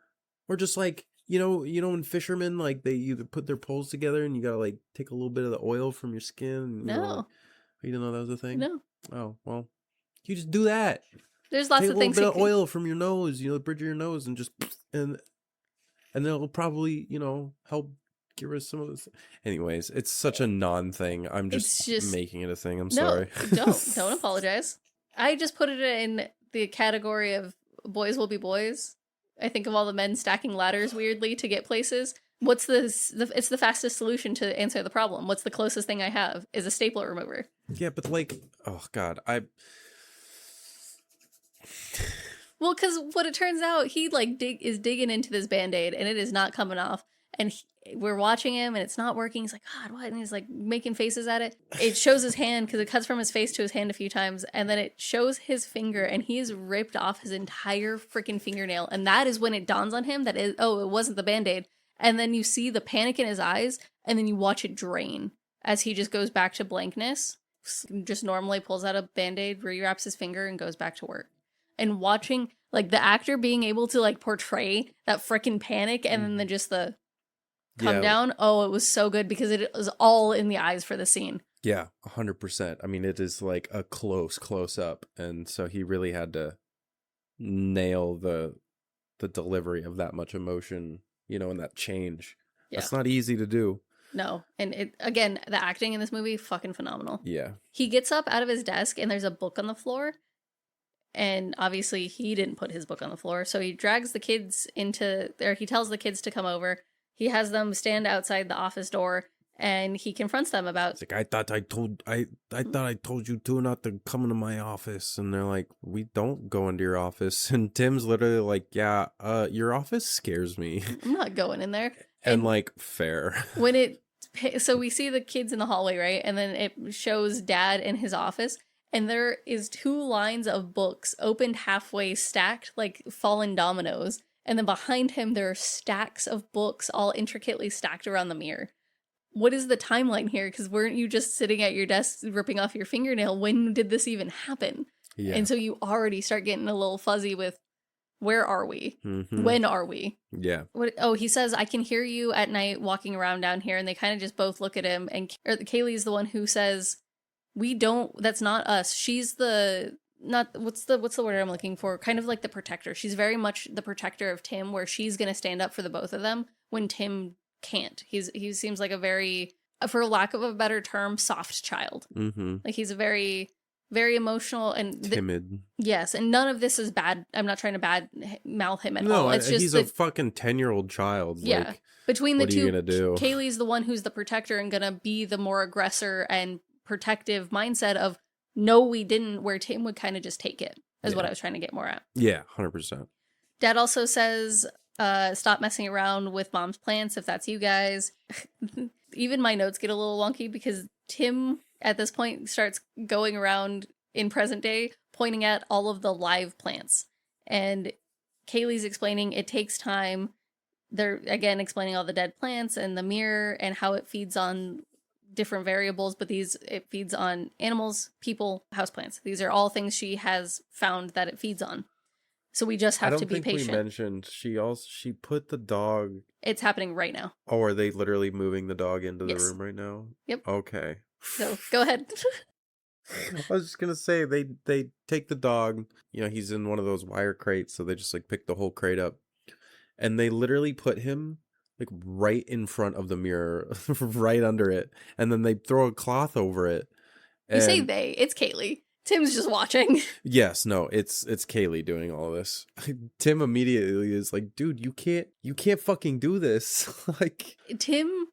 Or just like, you know, when fishermen, like, they either put their poles together and you gotta, like, take a little bit of the oil from your skin. And, you didn't know that was a thing? No. Oh, well, you just do that. There's lots of things. Take a little bit of oil from your nose, the bridge of your nose, and just, and it'll probably, help get rid of some of this. Anyways, it's such a non-thing. I'm just making it a thing. I'm sorry. Don't apologize. I just put it in the category of boys will be boys. I think of all the men stacking ladders weirdly to get places. What's it's the fastest solution to answer the problem. What's the closest thing I have is a stapler remover. Yeah, but oh God, Well, because what it turns out, he is digging into this Band-Aid and it is not coming off. And we're watching him and it's not working. He's like, God, what? And he's like making faces at it. It shows his hand because it cuts from his face to his hand a few times. And then it shows his finger and he's ripped off his entire freaking fingernail. And that is when it dawns on him that it wasn't the Band-Aid. And then you see the panic in his eyes and then you watch it drain as he just goes back to blankness. Just normally pulls out a Band-Aid, rewraps his finger and goes back to work. And watching the actor being able to portray that freaking panic and then just the come down. Oh, it was so good because it was all in the eyes for the scene. Yeah, 100%. I mean, it is like a close up. And so he really had to nail the delivery of that much emotion, and that change. Yeah. That's not easy to do. No. And again, the acting in this movie, fucking phenomenal. Yeah. He gets up out of his desk and there's a book on the floor. And obviously he didn't put his book on the floor. So he drags the kids he tells the kids to come over. He has them stand outside the office door and he confronts them about... It's like, I thought I told you two not to come into my office. And they're like, we don't go into your office. And Tim's literally like, yeah, your office scares me. I'm not going in there. And fair. So we see the kids in the hallway, right? And then it shows Dad in his office. And there is 2 lines of books opened halfway, stacked like fallen dominoes. And then behind him, there are stacks of books all intricately stacked around the mirror. What is the timeline here? Because weren't you just sitting at your desk ripping off your fingernail? When did this even happen? Yeah. And so you already start getting a little fuzzy with, where are we? Mm-hmm. When are we? Yeah. He says, I can hear you at night walking around down here. And they kind of just both look at him. And Kaylee's the one who says, that's not us. She's the not what's the word I'm looking for? Kind of like the protector. She's very much the protector of Tim, where she's going to stand up for the both of them when Tim can't. He seems like a very, for lack of a better term, soft child. Mm-hmm. Like he's a very, very emotional and timid. Yes, and none of this is bad. I'm not trying to bad mouth him at all. It's just he's a fucking 10-year-old child. Yeah. Like, between the what two, are you gonna do? Kaylee's the one who's the protector and gonna be the more aggressor and protective mindset of no, we didn't. Where Tim would kind of just take it. Is what I was trying to get more at. Yeah, 100%. Dad also says, stop messing around with mom's plants if that's you guys. Even my notes get a little wonky because Tim at this point starts going around in present day pointing at all of the live plants. And Kaylee's explaining it takes time. They're again explaining all the dead plants and the mirror and how it feeds on different variables, but it feeds on animals, people, houseplants. These are all things she has found that it feeds on. So we just have to be patient. I don't think we mentioned she put the dog. It's happening right now. Oh, are they literally moving the dog into the room right now? Yep. Okay. So go ahead. I was just gonna say they take the dog. You know, he's in one of those wire crates, so they just like pick the whole crate up, and they literally put him like right in front of the mirror, right under it, and then they throw a cloth over it. You say they? It's Kaylee. Tim's just watching. Yes, no, it's Kaylee doing all this. Tim immediately is like, dude, you can't fucking do this. Like Tim.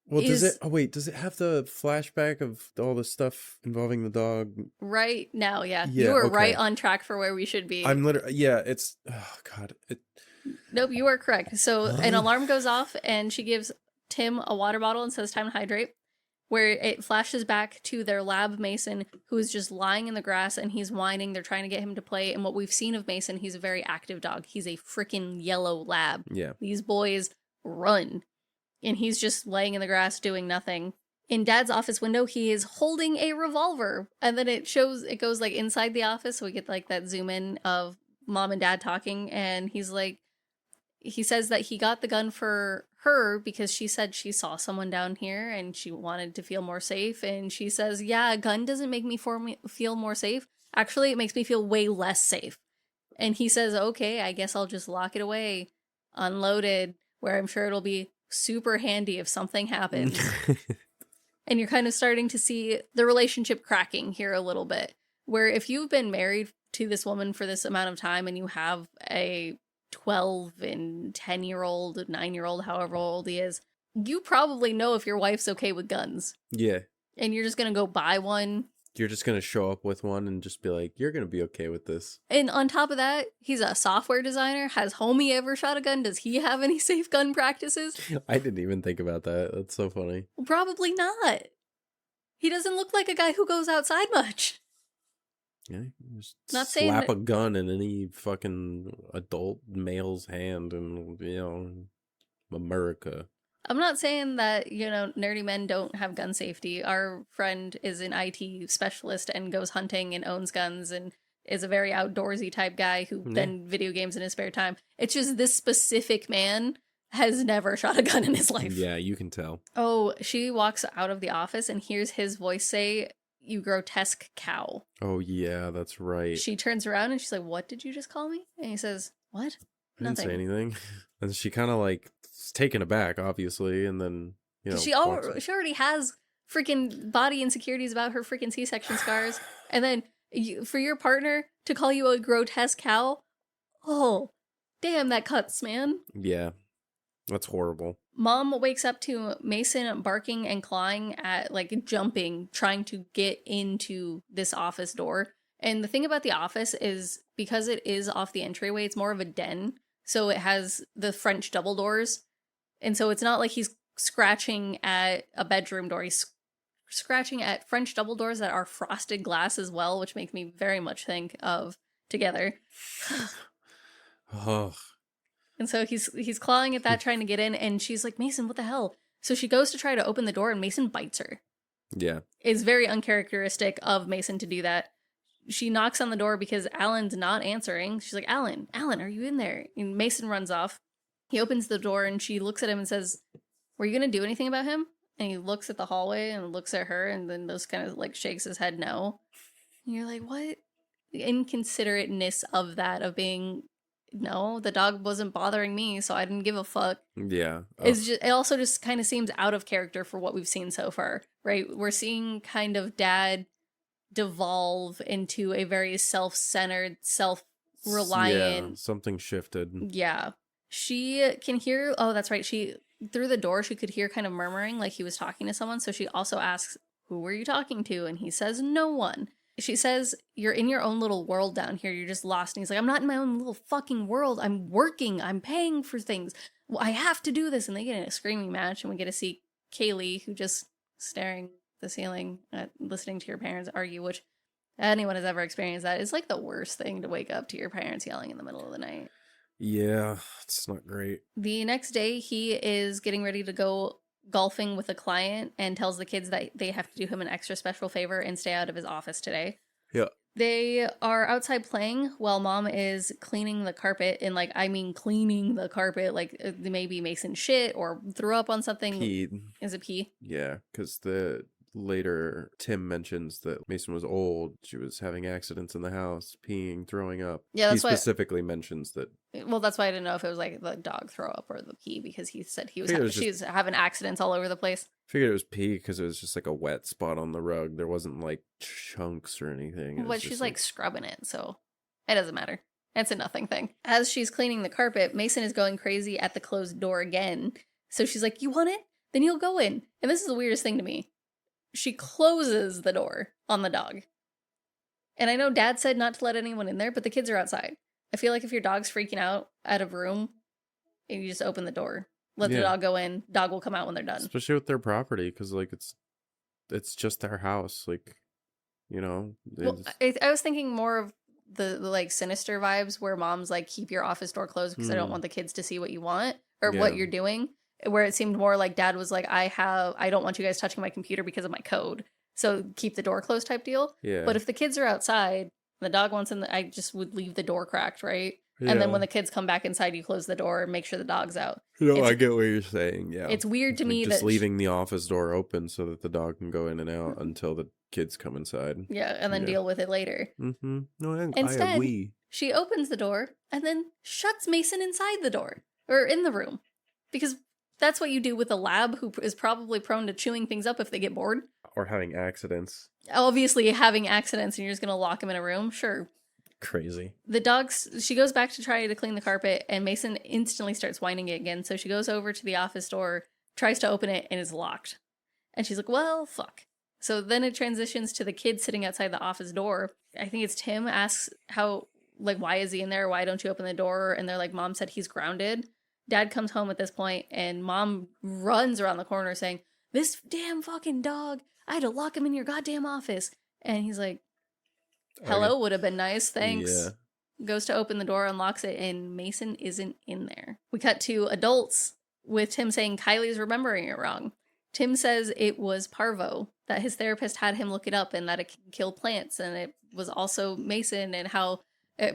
Well, does it have the flashback of all the stuff involving the dog? Right now, yeah. You are right on track for where we should be. I'm literally, it's, oh God. Nope, you are correct. So an alarm goes off and she gives Tim a water bottle and says time to hydrate, where it flashes back to their lab Mason, who is just lying in the grass and he's whining. They're trying to get him to play. And what we've seen of Mason, he's a very active dog. He's a freaking yellow lab. Yeah. These boys run. And he's just laying in the grass doing nothing. In Dad's office window, he is holding a revolver. And then it goes like inside the office. So we get like that zoom in of Mom and Dad talking. And he says that he got the gun for her because she said she saw someone down here and she wanted to feel more safe. And she says, yeah, a gun doesn't make me feel more safe. Actually, it makes me feel way less safe. And he says, okay, I guess I'll just lock it away, unloaded, where I'm sure it'll be super handy if something happens. And you're kind of starting to see the relationship cracking here a little bit, where if you've been married to this woman for this amount of time and you have a 12 and 10-year-old, 9-year-old, however old he is, you probably know if your wife's okay with guns. Yeah. And you're just going to go buy one. You're just going to show up with one and just be like, you're going to be okay with this. And on top of that, he's a software designer. Has homie ever shot a gun? Does he have any safe gun practices? I didn't even think about that. That's so funny. Probably not. He doesn't look like a guy who goes outside much. Yeah, just not slap a gun in any fucking adult male's hand and, America. I'm not saying that, nerdy men don't have gun safety. Our friend is an IT specialist and goes hunting and owns guns and is a very outdoorsy type guy who then video games in his spare time. It's just this specific man has never shot a gun in his life. Yeah, you can tell. Oh, she walks out of the office and hears his voice say, "You grotesque cow." Oh, yeah, that's right. She turns around and she's like, "What did you just call me?" And he says, "What?" I didn't say anything. And she kind of like taken aback, obviously, and then she already has freaking body insecurities about her freaking C-section scars, and then for your partner to call you a grotesque cow, oh, damn, that cuts, man. Yeah, that's horrible. Mom wakes up to Mason barking and clawing at, like, jumping, trying to get into this office door. And the thing about the office is, because it is off the entryway, it's more of a den. So it has the French double doors. And so it's not like he's scratching at a bedroom door. He's scratching at French double doors that are frosted glass as well, which makes me very much think of Together. Oh. And so he's clawing at that, trying to get in. And she's like, "Mason, what the hell?" So she goes to try to open the door and Mason bites her. Yeah. It's very uncharacteristic of Mason to do that. She knocks on the door because Alan's not answering. She's like, Alan, are you in there? And Mason runs off. He opens the door and she looks at him and says, "Were you going to do anything about him?" And he looks at the hallway and looks at her and then just kind of like shakes his head no. And you're like, what? inconsiderateness of that, of being, no, the dog wasn't bothering me, so I didn't give a fuck. Yeah. It also just kind of seems out of character for what we've seen so far, right? We're seeing kind of dad devolve into a very self-centered, self-reliant. Yeah, something shifted. Yeah. She can hear, oh, that's right. Through the door, she could hear kind of murmuring like he was talking to someone. So she also asks, who were you talking to? And he says, no one. She says, you're in your own little world down here. You're just lost. And he's like, I'm not in my own little fucking world. I'm working. I'm paying for things. Well, I have to do this. And they get in a screaming match. And we get to see Kaylee, who just staring at the ceiling, listening to your parents argue, which anyone has ever experienced that. It's like the worst thing to wake up to your parents yelling in the middle of the night. Yeah, it's not great. The next day, he is getting ready to go golfing with a client and tells the kids that they have to do him an extra special favor and stay out of his office today. Yeah. They are outside playing while mom is cleaning the carpet, and cleaning the carpet, like maybe Mason shit or threw up on something. Peed. Is it pee? Yeah, because later Tim mentions that Mason was old, she was having accidents in the house, peeing, throwing up. Yeah, that's he specifically mentions that. Well, that's why I didn't know if it was like the dog throw up or the pee, because he said she's having accidents all over the place. Figured it was pee because it was just like a wet spot on the rug. There wasn't like chunks or anything. But she's like scrubbing it, so it doesn't matter. It's a nothing thing. As she's cleaning the carpet, Mason is going crazy at the closed door again. So she's like, you want it? Then you'll go in. And this is the weirdest thing to me. She closes the door on the dog. And I know Dad said not to let anyone in there, but the kids are outside. I feel like if your dog's freaking out out of room, and you just open the door, let the dog go in, dog will come out when they're done. Especially with their property, because like it's just their house, like, you know. Well, I was thinking more of the like sinister vibes where mom's like, keep your office door closed because I don't want the kids to see what you want or what you're doing. Where it seemed more like Dad was like, I don't want you guys touching my computer because of my code, so keep the door closed type deal. Yeah. But if the kids are outside, the dog wants in, I just would leave the door cracked, right? Yeah. And then when the kids come back inside, you close the door and make sure the dog's out. No, I get what you're saying. Yeah. It's weird to me just leaving the office door open so that the dog can go in and out until the kids come inside. Yeah, and then deal with it later. Mm-hmm. No, Instead, I agree. She opens the door and then shuts Mason inside the door or in the room, because that's what you do with a lab who is probably prone to chewing things up if they get bored. Or having accidents. Obviously, having accidents and you're just going to lock him in a room? Sure. Crazy. She goes back to try to clean the carpet, and Mason instantly starts whining again. So she goes over to the office door, tries to open it, and it's locked. And she's like, well, fuck. So then it transitions to the kid sitting outside the office door. I think it's Tim asks why is he in there? Why don't you open the door? And they're like, Mom said he's grounded. Dad comes home at this point, and Mom runs around the corner saying, this damn fucking dog, I had to lock him in your goddamn office. And he's like, hello, would have been nice, thanks. Yeah. Goes to open the door, unlocks it, and Mason isn't in there. We cut to adults with Tim saying Kylie's remembering it wrong. Tim says it was parvo, that his therapist had him look it up and that it can kill plants, and it was also Mason, and how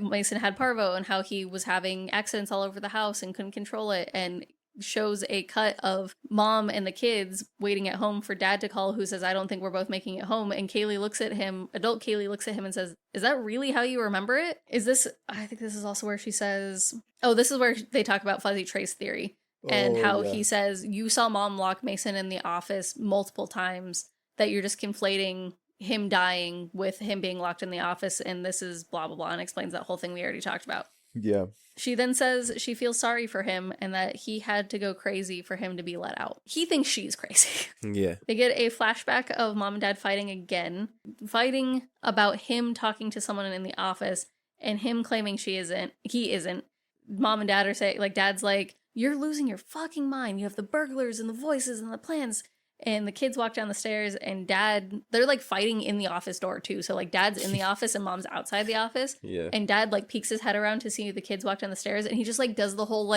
Mason had parvo and how he was having accidents all over the house and couldn't control it, and shows a cut of Mom and the kids waiting at home for Dad to call, who says, I don't think we're both making it home. And Kaylee looks at him, adult Kaylee looks at him and says, is that really how you remember it? I think this is also where she says, this is where they talk about fuzzy trace theory and how he says, you saw Mom lock Mason in the office multiple times, that you're just conflating him dying with him being locked in the office, and this is blah, blah, blah, and explains that whole thing we already talked about. Yeah. She then says she feels sorry for him and that he had to go crazy for him to be let out. He thinks she's crazy. Yeah. They get a flashback of Mom and Dad fighting again, fighting about him talking to someone in the office and him claiming he isn't. Mom and Dad are saying, Dad's like, you're losing your fucking mind. You have the burglars and the voices and the plans. And the kids walk down the stairs, and Dad, they're fighting in the office door too. So Dad's in the office and Mom's outside the office. Yeah. And Dad peeks his head around to see the kids walk down the stairs, and he just does the whole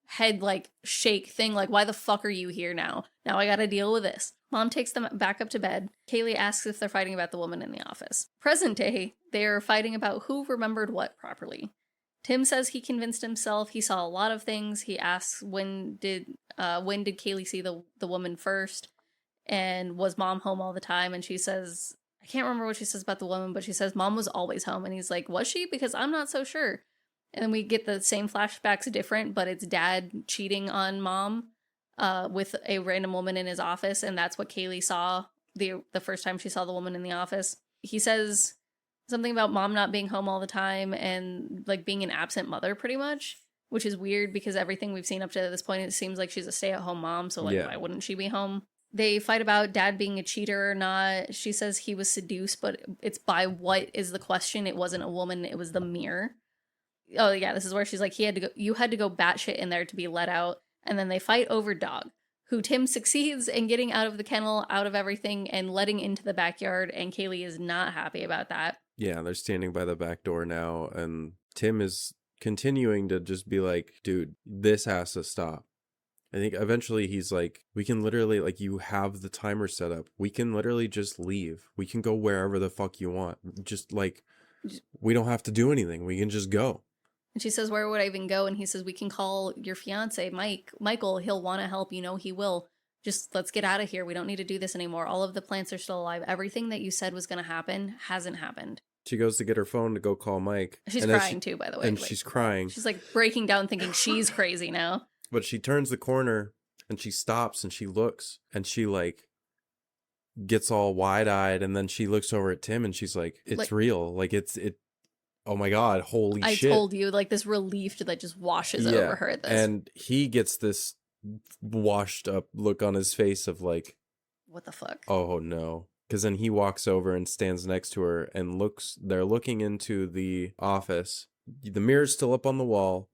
head shake thing. Why the fuck are you here now? Now I gotta deal with this. Mom takes them back up to bed. Kaylee asks if they're fighting about the woman in the office. Present day, they're fighting about who remembered what properly. Tim says he convinced himself he saw a lot of things. He asks when did Kaylee see the woman first, and was Mom home all the time? And she says, I can't remember what she says about the woman, but she says mom was always home. And he's like, was she? Because I'm not so sure. And then we get the same flashbacks different, but it's dad cheating on mom with a random woman in his office. And that's what Kaylee saw the first time she saw the woman in the office. He says something about mom not being home all the time and like being an absent mother pretty much, which is weird because everything we've seen up to this point, it seems like she's a stay-at-home mom. So like, why wouldn't she be home? They fight about dad being a cheater or not. She says he was seduced, but it's by what is the question. It wasn't a woman. It was the mirror. Oh yeah, this is where she's like, you had to go batshit in there to be let out. And then they fight over dog, who Tim succeeds in getting out of the kennel, out of everything, and letting into the backyard. And Kaylee is not happy about that. Yeah, they're standing by the back door now, and Tim is continuing to just be like, dude, this has to stop. I think eventually he's like, we can literally, like, you have the timer set up. We can literally just leave. We can go wherever the fuck you want. Just like, we don't have to do anything. We can just go. And she says, where would I even go? And he says, we can call your fiance, Michael. He'll want to help. You know, he will. Just let's get out of here. We don't need to do this anymore. All of the plants are still alive. Everything that you said was going to happen hasn't happened. She goes to get her phone to go call Mike. She's crying too, by the way. And she's crying. She's like breaking down thinking she's crazy now. But she turns the corner and she stops and she looks and she like gets all wide-eyed, and then she looks over at Tim and she's like, it's real. Like it. Oh my God, holy shit. I told you, like this relief that just washes over her at this. And he gets this washed up look on his face of like, what the fuck? Oh no. Because then he walks over and stands next to her and they're looking into the office. The mirror's still up on the wall,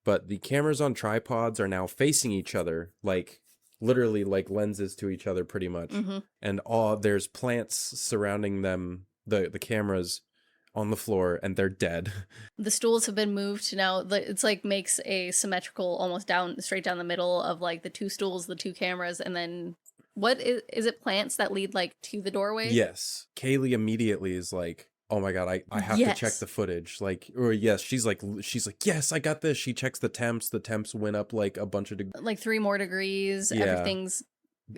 but the cameras on tripods are now facing each other, like literally like lenses to each other pretty much. Mm-hmm. And there's plants surrounding them, the cameras on the floor, and they're dead. The stools have been moved to now, it's like makes a symmetrical almost straight down the middle of like the two stools, the two cameras, and then what is it plants that lead like to the doorway? Yes. Kaylee immediately is like, oh my God, I have to check the footage. Like, or yes, she's like, yes, I got this. She checks the temps. The temps went up like a bunch of like 3 more degrees. Yeah. Everything's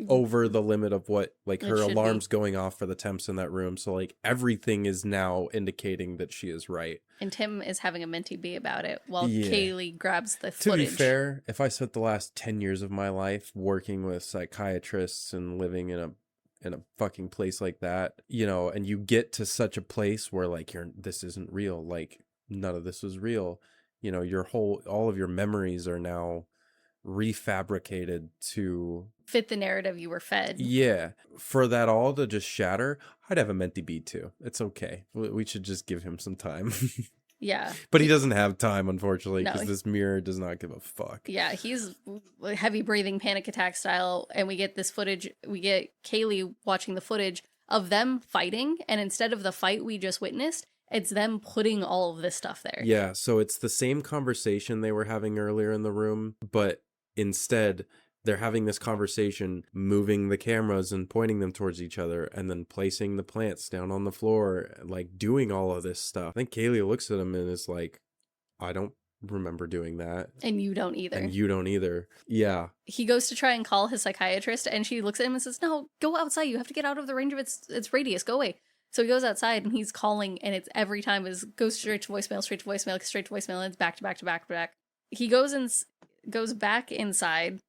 over the limit of what, like, her alarm's going off for the temps in that room. So like everything is now indicating that she is right. And Tim is having a mentee bee about it while Kaylee grabs the footage. To be fair, if I spent the last 10 years of my life working with psychiatrists and living in a fucking place like that, you know, and you get to such a place where like this isn't real, like none of this was real, you know, all of your memories are now refabricated to fit the narrative you were fed. Yeah. For that all to just shatter, I'd have a mentee bee too. It's okay. We should just give him some time. Yeah. But he doesn't have time, unfortunately, because this mirror does not give a fuck. Yeah, he's heavy breathing, panic attack style, and we get this footage. We get Kaylee watching the footage of them fighting, and instead of the fight we just witnessed, it's them putting all of this stuff there. Yeah, so it's the same conversation they were having earlier in the room, but instead they're having this conversation, moving the cameras and pointing them towards each other, and then placing the plants down on the floor, like doing all of this stuff. I think Kaylee looks at him and is like, I don't remember doing that. And you don't either. And you don't either. Yeah. He goes to try and call his psychiatrist, and she looks at him and says, no, go outside. You have to get out of the range of its radius. Go away. So he goes outside and he's calling, and it's every time goes straight to voicemail, straight to voicemail, straight to voicemail, and it's back to back to back to back. He goes back inside,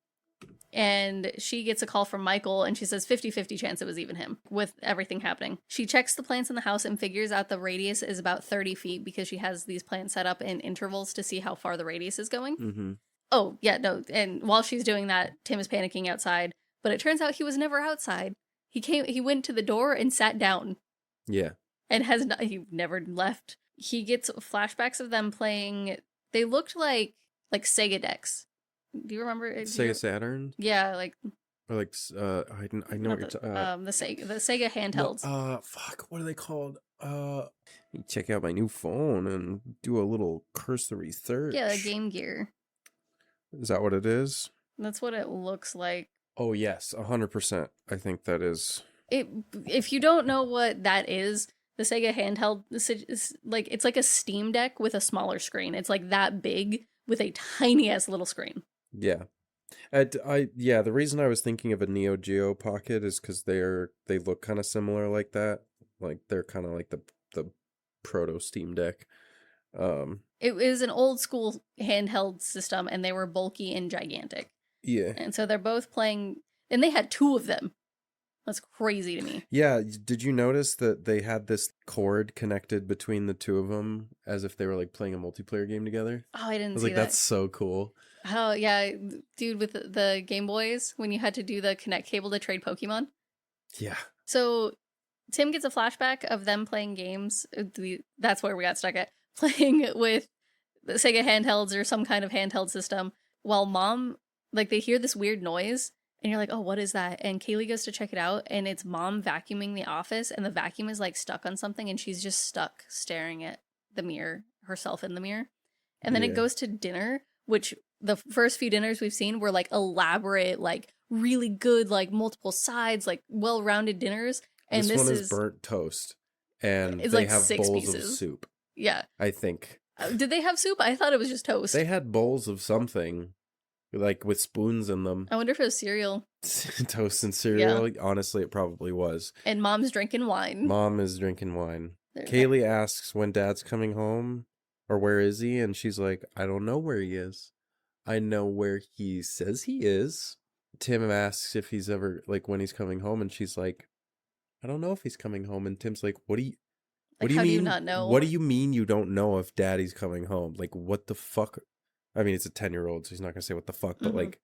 and she gets a call from Michael, and she says 50-50 chance it was even him with everything happening. She checks the plants in the house and figures out the radius is about 30 feet because she has these plants set up in intervals to see how far the radius is going. Mm-hmm. Oh, yeah, no. And while she's doing that, Tim is panicking outside, but it turns out he was never outside. He went to the door and sat down. Yeah. And he never left. He gets flashbacks of them playing. They looked like Sega decks. Do you remember Sega Saturn? Yeah, like or like I know what you're talking. The Sega handhelds. No, fuck, what are they called? Let me check out my new phone and do a little cursory search. Yeah, Game Gear. Is that what it is? That's what it looks like. Oh yes, 100%. I think that is. If you don't know what that is, the Sega handheld is like it's like a Steam Deck with a smaller screen. It's like that big with a tiny ass little screen. Yeah. The reason I was thinking of a Neo Geo Pocket is because they look kind of similar like that. Like they're kind of like the proto Steam Deck. It was an old school handheld system, and they were bulky and gigantic. Yeah. And so they're both playing, and they had 2 of them. That's crazy to me. Yeah, did you notice that they had this cord connected between the 2 of them as if they were like playing a multiplayer game together? Oh, I didn't see that. I was like, that's so cool. Oh, yeah, dude, with the Game Boys, when you had to do the Connect cable to trade Pokemon. Yeah. So Tim gets a flashback of them playing games. That's where we got stuck at. Playing with the Sega handhelds or some kind of handheld system while mom, like, they hear this weird noise. And you're like, oh, what is that? And Kaylee goes to check it out, and it's mom vacuuming the office, and the vacuum is, like, stuck on something, and she's just stuck staring at the mirror, herself in the mirror. And then it goes to dinner, which the first few dinners we've seen were, like, elaborate, like, really good, like, multiple sides, like, well-rounded dinners. And this one is burnt toast, and they like have 6 bowls pieces. of soup. Yeah. I think. Did they have soup? I thought it was just toast. They had bowls of something. Like with spoons in them. I wonder if it was cereal. Toast and cereal. Yeah. Honestly, it probably was. And mom's drinking wine. Mom is drinking wine. Kaylee asks when dad's coming home or where is he? And she's like, I don't know where he is. I know where he says he is. Tim asks if he's ever, like, when he's coming home. And she's like, I don't know if he's coming home. And Tim's like, what do you mean? Do you not know? What do you mean you don't know if daddy's coming home? Like, what the fuck? I mean, it's a 10-year-old, so he's not going to say what the fuck, but like,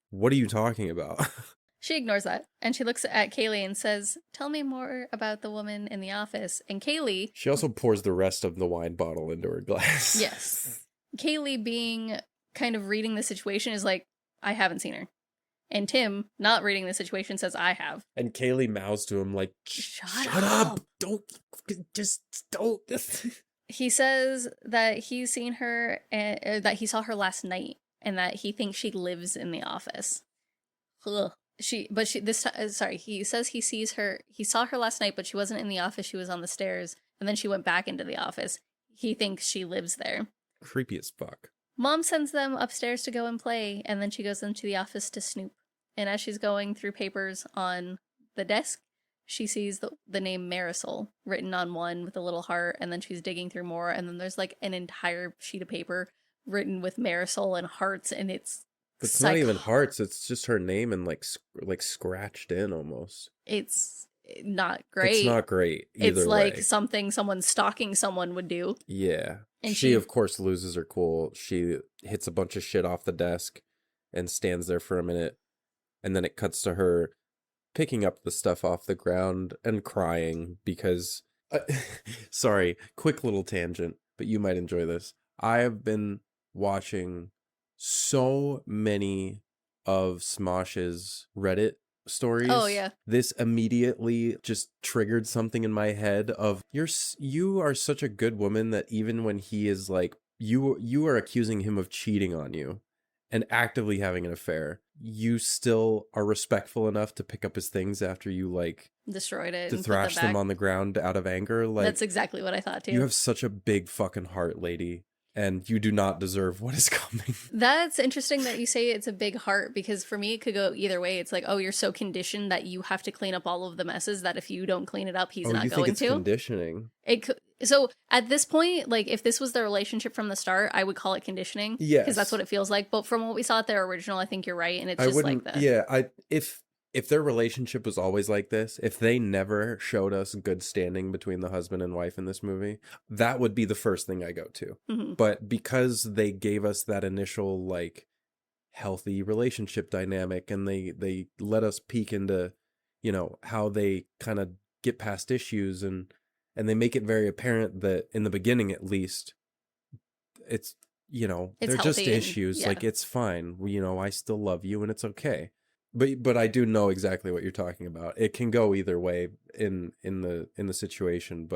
what are you talking about? She ignores that, and she looks at Kaylee and says, tell me more about the woman in the office. And Kaylee... She also pours the rest of the wine bottle into her glass. Yes. Kaylee, being kind of reading the situation, is like, I haven't seen her. And Tim, not reading the situation, says, I have. And Kaylee mouths to him like, Shut up! Don't... He says that he's seen her, that he saw her last night, and that he thinks she lives in the office. Ugh. He says he saw her last night, but she wasn't in the office, she was on the stairs, and then she went back into the office. He thinks she lives there. Creepy as fuck. Mom sends them upstairs to go and play, and then she goes into the office to snoop. And as she's going through papers on the desk, she sees the name Marisol written on one with a little heart, and then she's digging through more, and then there's like an entire sheet of paper written with Marisol and hearts, and it's not even hearts, it's just her name and like scratched in almost. It's not great. It's not great either It's like way. something someone stalking someone would do. Yeah. And she of course loses her cool. She hits a bunch of shit off the desk and stands there for a minute, and then it cuts to her picking up the stuff off the ground and crying because... sorry, quick little tangent, but you might enjoy this. I have been watching so many of Smosh's Reddit stories. Oh, yeah. This immediately just triggered something in my head of, you are such a good woman that even when he is like, you are accusing him of cheating on you and actively having an affair, you still are respectful enough to pick up his things after you like destroyed it, to thrash them on the ground out of anger. Like, that's exactly what I thought too. You have such a big fucking heart, lady, and you do not deserve what is coming. That's interesting that you say it's a big heart, because for me it could go either way. It's like, oh, you're so conditioned that you have to clean up all of the messes that if you don't clean it up, he's not going to. You think it's conditioning? It could. So at this point, like, if this was the relationship from the start, I would call it conditioning. Yes. Because that's what it feels like. But from what we saw at their original, I think you're right. And it's just like that. Yeah, if their relationship was always like this, if they never showed us good standing between the husband and wife in this movie, that would be the first thing I go to. Mm-hmm. But because they gave us that initial, like, healthy relationship dynamic, and they let us peek into, you know, how they kind of get past issues, and they make it very apparent that in the beginning, at least, it's, you know, they're just issues. Yeah. Like, it's fine. You know, I still love you and it's okay. But I do know exactly what you're talking about. It can go either way in the situation,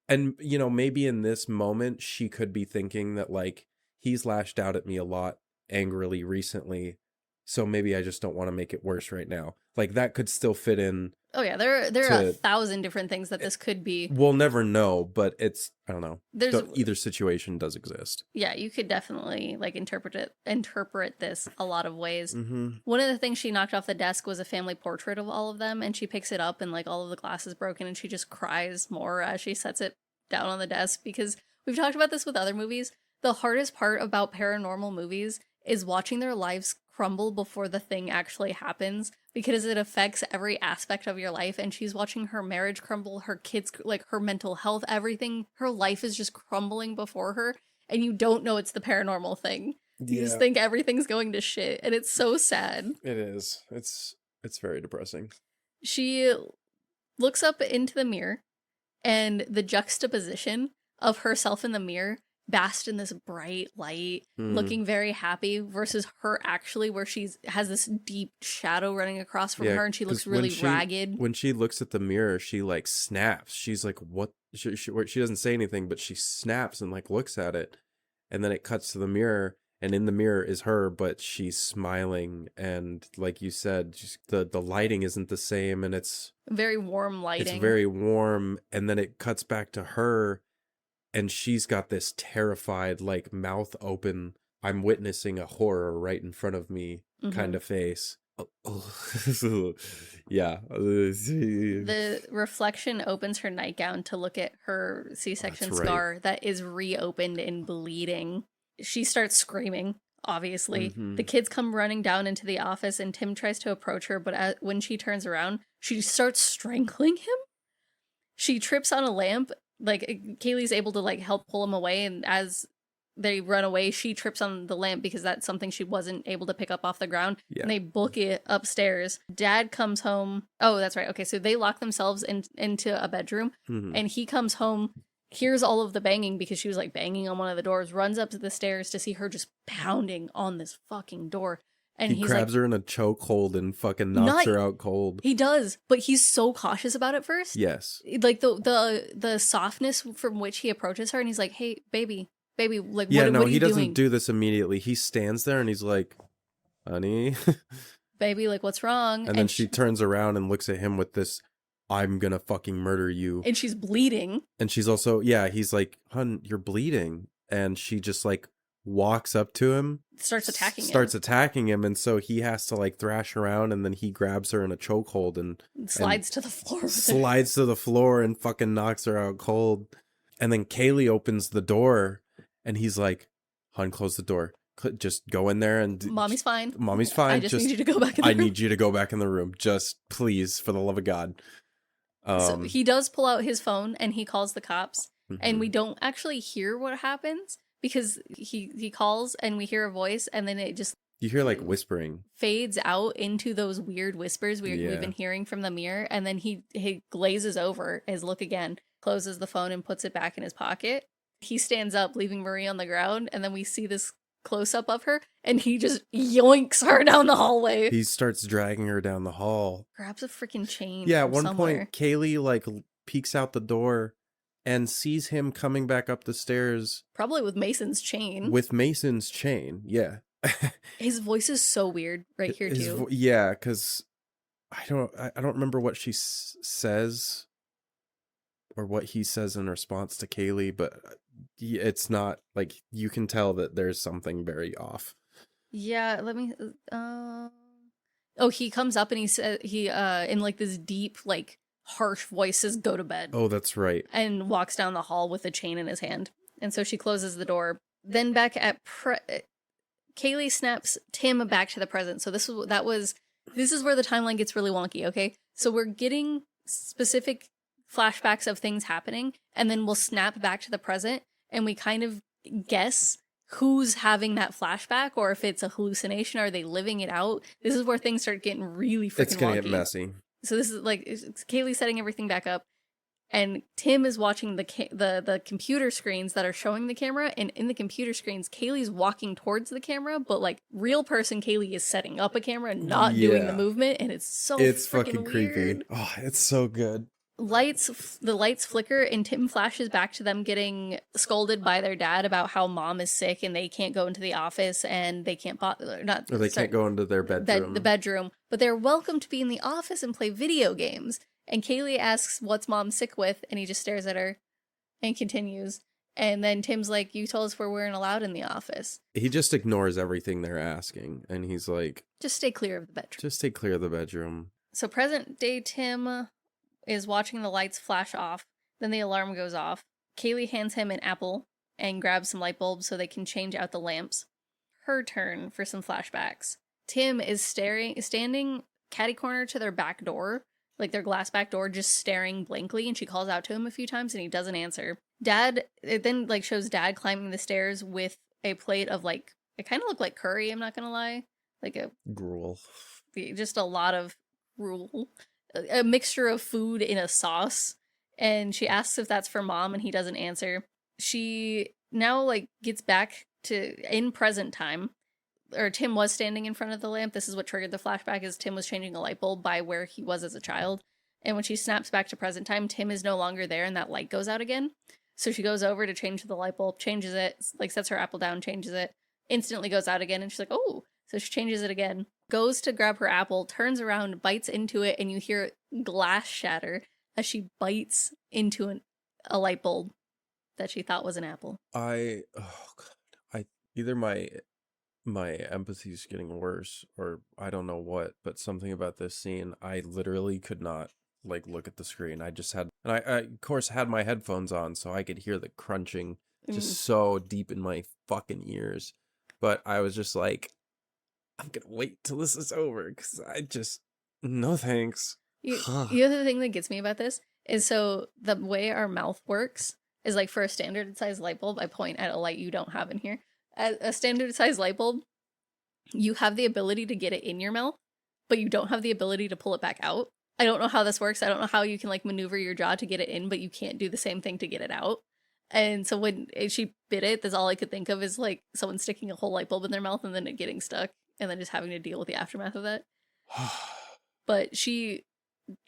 and you know, maybe in this moment she could be thinking that, like, he's lashed out at me a lot angrily recently. so maybe I just don't want to make it worse right now. Like, that could still fit in. Oh yeah, there are 1,000 different things that this could be. We'll never know, but it's, I don't know. There's either situation does exist. Yeah, you could definitely like interpret this a lot of ways. Mm-hmm. One of the things she knocked off the desk was a family portrait of all of them, and she picks it up and like all of the glass is broken, and she just cries more as she sets it down on the desk, because we've talked about this with other movies. The hardest part about paranormal movies is watching their lives crumble before the thing actually happens, because it affects every aspect of your life. And she's watching her marriage crumble, her kids, like her mental health, everything. Her life is just crumbling before her, and you don't know it's the paranormal thing. You just think everything's going to shit, and it's so sad. It is. It's very depressing. She looks up into the mirror, and the juxtaposition of herself in the mirror, basked in this bright light, looking very happy, versus her actually where has this deep shadow running across from her, and she looks really ragged. When she looks at the mirror, she like snaps. She's like, what? She doesn't say anything, but she snaps and like looks at it. And then it cuts to the mirror, and in the mirror is her, but she's smiling. And like you said, the lighting isn't the same, and it's very warm lighting. It's very warm. And then it cuts back to her, and she's got this terrified, like, mouth open, I'm witnessing a horror right in front of me kind of face. Yeah. The reflection opens her nightgown to look at her C-section scar that is reopened and bleeding. She starts screaming, obviously. The kids come running down into the office, and Tim tries to approach her, but when she turns around, she starts strangling him. She trips on a lamp. Like, Kaylee's able to, like, help pull him away, and as they run away, she trips on the lamp because that's something she wasn't able to pick up off the ground, and they book it upstairs. Dad comes home. Oh, that's right. Okay, so they lock themselves into a bedroom, and he comes home, hears all of the banging because she was, like, banging on one of the doors, runs up to the stairs to see her just pounding on this fucking door. And he grabs her in a chokehold and fucking knocks her out cold. He does, but he's so cautious about it first. Yes. Like the softness from which he approaches her, and he's like, "Hey, baby, like, what are you doing?" He doesn't do this immediately. He stands there and he's like, "Honey." Baby, like, what's wrong? And then she turns around and looks at him with this, I'm gonna fucking murder you. And she's bleeding. And she's also, he's like, "Hun, you're bleeding." And she just like walks up to him, starts attacking him, and so he has to like thrash around, and then he grabs her in a chokehold and slides to the floor and fucking knocks her out cold. And then Kaylee opens the door, and he's like, "Hun, close the door. Just go in there and Mommy's fine. I just need you to go back in the room. I need you to go back in the room. Just please, for the love of God." So he does pull out his phone and he calls the cops, and we don't actually hear what happens, because he calls and we hear a voice, and then it just... You hear like whispering. Fades out into those weird whispers we've been hearing from the mirror, and then he glazes over his look again, closes the phone and puts it back in his pocket. He stands up, leaving Marie on the ground, and then we see this close-up of her, and he just yoinks her down the hallway. He starts dragging her down the hall. Grabs a freaking chain. Yeah, at one point, Kaylee like peeks out the door and sees him coming back up the stairs. Probably with Mason's chain. Yeah. His voice is so weird right here, too. Because I don't remember what she says or what he says in response to Kaylee, but it's not, like, you can tell that there's something very off. Yeah, let me... he comes up and he says, in, like, this deep, like, harsh voice says, "Go to bed." Oh, that's right. And walks down the hall with a chain in his hand. And so she closes the door. Then back at Kaylee snaps Tim back to the present. So this is where the timeline gets really wonky, okay? So we're getting specific flashbacks of things happening, and then we'll snap back to the present, and we kind of guess who's having that flashback, or if it's a hallucination, are they living it out? This is where things start getting really freaking wonky. It's gonna get messy. So this is like, Kaylee setting everything back up, and Tim is watching the computer screens that are showing the camera, and in the computer screens, Kaylee's walking towards the camera, but like real person Kaylee is setting up a camera and not doing the movement, and it's fucking creepy. Oh, it's so good. The lights flicker and Tim flashes back to them getting scolded by their dad about how mom is sick and they can't go into the office and they can't can't go into their bedroom. The bedroom, but they're welcome to be in the office and play video games. And Kaylee asks what's mom sick with, and he just stares at her and continues. And then Tim's like, you told us we weren't allowed in the office. He just ignores everything they're asking, and he's like, just stay clear of the bedroom. Just stay clear of the bedroom. So present day Tim is watching the lights flash off. Then the alarm goes off. Kaylee hands him an apple and grabs some light bulbs so they can change out the lamps. Her turn for some flashbacks. Tim is standing catty-corner to their back door, like their glass back door, just staring blankly, and she calls out to him a few times and he doesn't answer. It then like shows Dad climbing the stairs with a plate of like, it kind of looked like curry, I'm not gonna lie. Like a gruel. Just a lot of gruel. A mixture of food in a sauce. And she asks if that's for mom and he doesn't answer. She now like gets back to in present time. Or Tim was standing in front of the lamp. This is what triggered the flashback, is Tim was changing a light bulb by where he was as a child. And when she snaps back to present time, Tim is no longer there and that light goes out again. So she goes over to change the light bulb, changes it, like sets her apple down, changes it, instantly goes out again. And she's like, oh, so she changes it again, goes to grab her apple, turns around, bites into it, and you hear glass shatter as she bites into a light bulb that she thought was an apple. Either my empathy is getting worse, or I don't know what, but something about this scene, I literally could not like look at the screen. I just had, and I of course had my headphones on so I could hear the crunching just so deep in my fucking ears. But I was just like, I'm gonna wait till this is over because no thanks. The other thing that gets me about this is, so the way our mouth works is like, for a standard size light bulb, I point at a light you don't have in here. A standard size light bulb, you have the ability to get it in your mouth, but you don't have the ability to pull it back out. I don't know how this works. I don't know how you can like maneuver your jaw to get it in, but you can't do the same thing to get it out. And so when she bit it, that's all I could think of is like someone sticking a whole light bulb in their mouth and then it getting stuck and then just having to deal with the aftermath of that. But she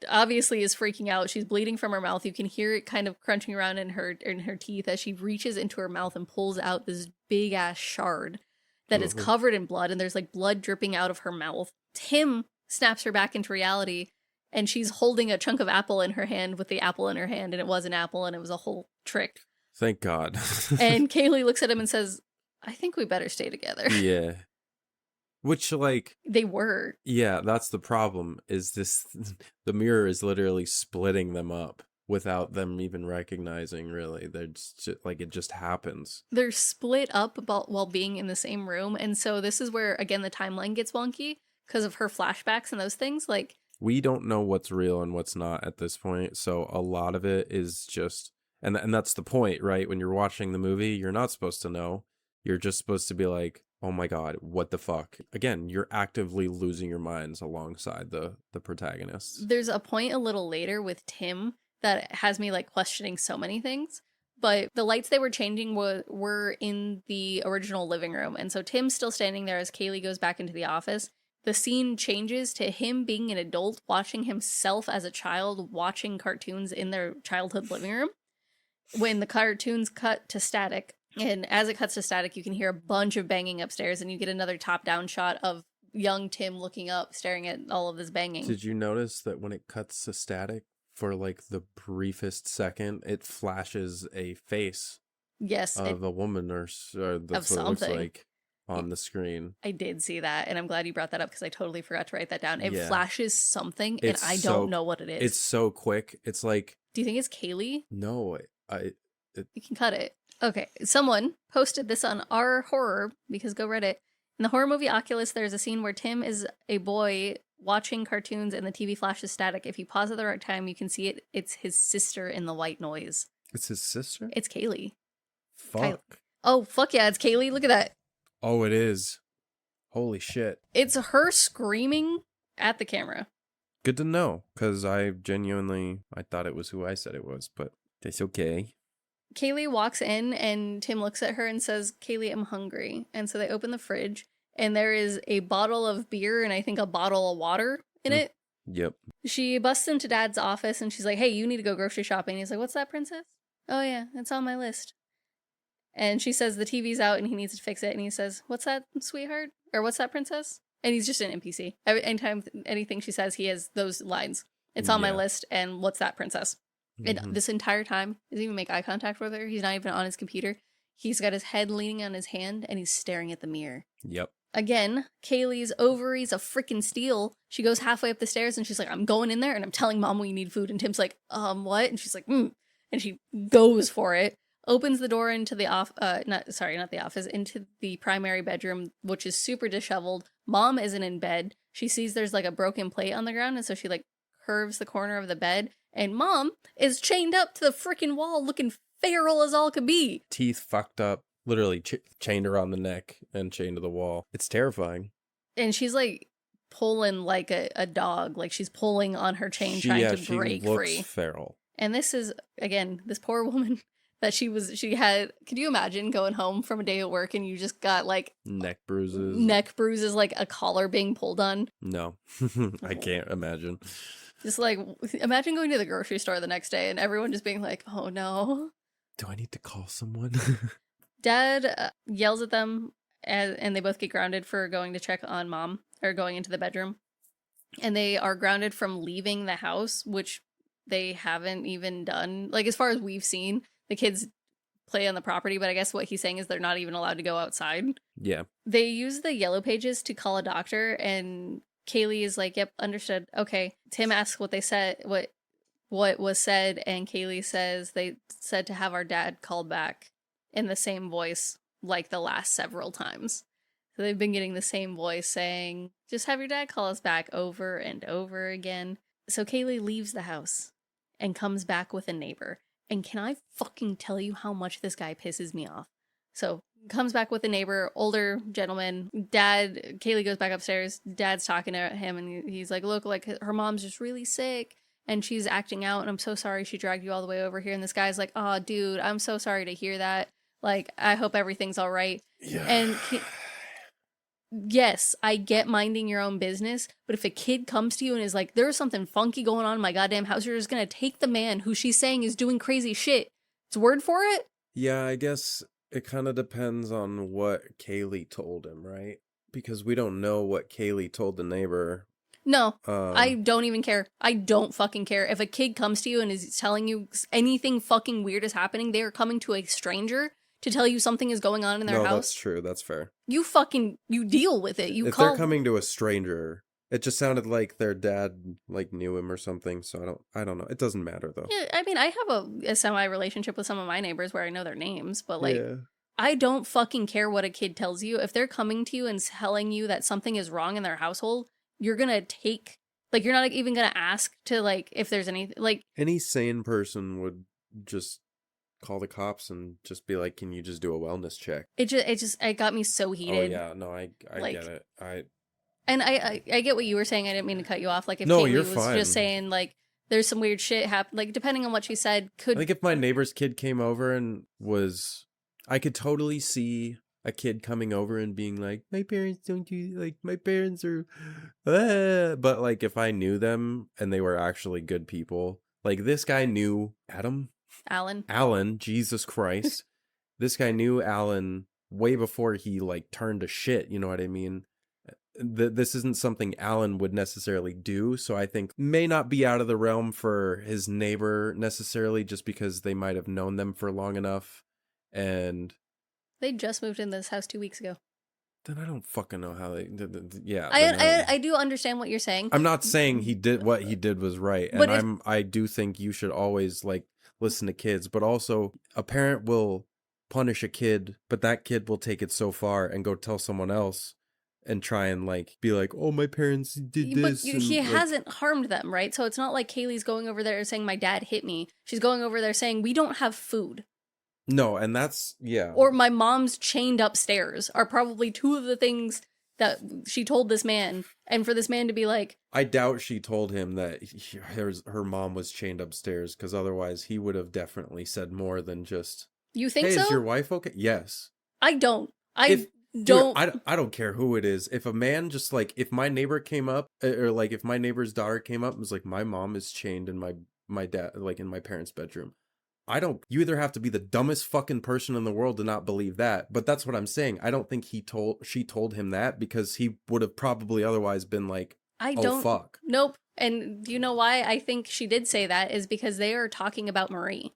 obviously is freaking out. She's bleeding from her mouth. You can hear it kind of crunching around in her teeth as she reaches into her mouth and pulls out this big ass shard that is covered in blood, and there's like blood dripping out of her mouth. Tim snaps her back into reality, and she's holding a chunk of apple in her hand with the apple in her hand, and it was an apple and it was a whole trick. Thank God. And Kaylee looks at him and says, I think we better stay together. Yeah. Which, like... They were. Yeah, that's the problem, is the mirror is literally splitting them up without them even recognizing, really. They're just, like, it just happens. They're split up while being in the same room, and so this is where, again, the timeline gets wonky, because of her flashbacks and those things, like... We don't know what's real and what's not at this point, so a lot of it is just... And that's the point, right? When you're watching the movie, you're not supposed to know. You're just supposed to be like, oh my God, what the fuck? Again, you're actively losing your minds alongside the protagonists. There's a point a little later with Tim that has me like questioning so many things. But the lights they were changing were in the original living room. And so Tim's still standing there as Kaylee goes back into the office. The scene changes to him being an adult, watching himself as a child, watching cartoons in their childhood living room. When the cartoons cut to static, and as it cuts to static, you can hear a bunch of banging upstairs, and you get another top-down shot of young Tim looking up, staring at all of this banging. Did you notice that when it cuts to static, for like the briefest second, it flashes a face? Yes. Of a woman, or that's what it looks like on the screen. I did see that, and I'm glad you brought that up because I totally forgot to write that down. It flashes something, and I don't know what it is. It's so quick. It's like... Do you think it's Kaylee? No, You can cut it. Okay, someone posted this on our horror, because go Reddit. In the horror movie Oculus, there's a scene where Tim is a boy watching cartoons and the TV flashes static. If you pause at the right time, you can see it. It's his sister in the white noise. It's his sister? It's Kaylee. Fuck. Oh, fuck yeah, it's Kaylee. Look at that. Oh, it is. Holy shit. It's her screaming at the camera. Good to know, because I thought it was who I said it was, but it's okay. Kaylee walks in and Tim looks at her and says, Kaylee, I'm hungry. And so they open the fridge and there is a bottle of beer and I think a bottle of water in it. Yep. She busts into Dad's office and she's like, hey, you need to go grocery shopping. He's like, what's that, princess? Oh, yeah, it's on my list. And she says the TV's out and he needs to fix it. And he says, what's that, sweetheart? Or what's that, princess? And he's just an NPC. Anytime anything she says, he has those lines. It's on my list. And what's that, princess? And this entire time, he doesn't even make eye contact with her. He's not even on his computer. He's got his head leaning on his hand and he's staring at the mirror. Yep. Again, Kaylee's ovaries of freaking steel. She goes halfway up the stairs and she's like, I'm going in there and I'm telling Mom we need food. And Tim's like, what? And she's like, And she goes for it. Opens the door into the not the office, into the primary bedroom, which is super disheveled. Mom isn't in bed. She sees there's like a broken plate on the ground. And so she like curves the corner of the bed. And Mom is chained up to the freaking wall looking feral as all could be. Teeth fucked up. Literally chained around the neck and chained to the wall. It's terrifying. And she's like pulling like a dog. Like she's pulling on her chain trying to break she looks free. Feral. And this is, again, this poor woman that she had, could you imagine going home from a day at work and you just got like neck bruises, like a collar being pulled on? No, I can't imagine. Just like, imagine going to the grocery store the next day and everyone just being like, oh no. Do I need to call someone? Dad yells at them and they both get grounded for going to check on Mom or going into the bedroom. And they are grounded from leaving the house, which they haven't even done. Like, as far as we've seen, the kids play on the property, but I guess what he's saying is they're not even allowed to go outside. Yeah. They use the yellow pages to call a doctor, and Kaylee is like, yep, understood. Okay. Tim asks what they said, what was said, and Kaylee says they said to have our dad called back in the same voice like the last several times. So they've been getting the same voice saying, just have your dad call us back over and over again. So Kaylee leaves the house and comes back with a neighbor. And can I fucking tell you how much this guy pisses me off? So comes back with a neighbor, older gentleman. Dad, Kaylee goes back upstairs. Dad's talking to him and he's like, look, like her mom's just really sick and she's acting out. And I'm so sorry she dragged you all the way over here. And this guy's like, oh, dude, I'm so sorry to hear that. Like, I hope everything's all right. Yeah. And yes, I get minding your own business, but if a kid comes to you and is like, there's something funky going on in my goddamn house, you're just gonna take the man who she's saying is doing crazy shit. It's word for it? Yeah, I guess it kind of depends on what Kaylee told him, right? Because we don't know what Kaylee told the neighbor. No, I don't even care. I don't fucking care. If a kid comes to you and is telling you anything fucking weird is happening, they are coming to a stranger to tell you something is going on in their house. No, that's true. That's fair. You deal with it. If they're coming to a stranger, it just sounded like their dad like knew him or something. So I don't know. It doesn't matter though. Yeah, I mean, I have a semi relationship with some of my neighbors where I know their names, but like, I don't fucking care what a kid tells you. If they're coming to you and telling you that something is wrong in their household, you're gonna take, like, you're not even gonna ask to, like, if there's anything, like, any sane person would just call the cops and just be like, can you just do a wellness check? It got me so heated. Oh yeah, no, I like, get it. I get what you were saying. I didn't mean to cut you off. Like, if no, Kaylee you're was fine. Just saying, like, there's some weird shit happen, like, depending on what she said, could, like, if my neighbor's kid came over and I could totally see a kid coming over and being like, my parents don't do, like, my parents are, but like, if I knew them and they were actually good people, like, this guy knew Alan, Jesus Christ. This guy knew Alan way before he, like, turned to shit, you know what I mean? This isn't something Alan would necessarily do, so I think may not be out of the realm for his neighbor necessarily, just because they might have known them for long enough, and they just moved in this house 2 weeks ago. Then I don't fucking know how they. Yeah, I do understand what you're saying. I'm not saying what he did was right, and I do think you should always, like, listen to kids, but also a parent will punish a kid, but that kid will take it so far and go tell someone else and try and, like, be like, oh, my parents did this. But he hasn't harmed them, right? So it's not like Kaylee's going over there saying my dad hit me. She's going over there saying we don't have food. No, and that's, yeah. Or my mom's chained upstairs are probably two of the things that she told this man. And for this man to be like... I doubt she told him that her mom was chained upstairs, because otherwise he would have definitely said more than just... You think hey, so? Is your wife okay? Yes. I don't. don't. Dude, I don't care who it is. If a man just like, if my neighbor came up, or like if my neighbor's daughter came up and was like, my mom is chained in my dad, like in my parents' bedroom. You either have to be the dumbest fucking person in the world to not believe that. But that's what I'm saying. I don't think she told him that because he would have probably otherwise been like, fuck. Nope. And do you know why I think she did say that is because they are talking about Marie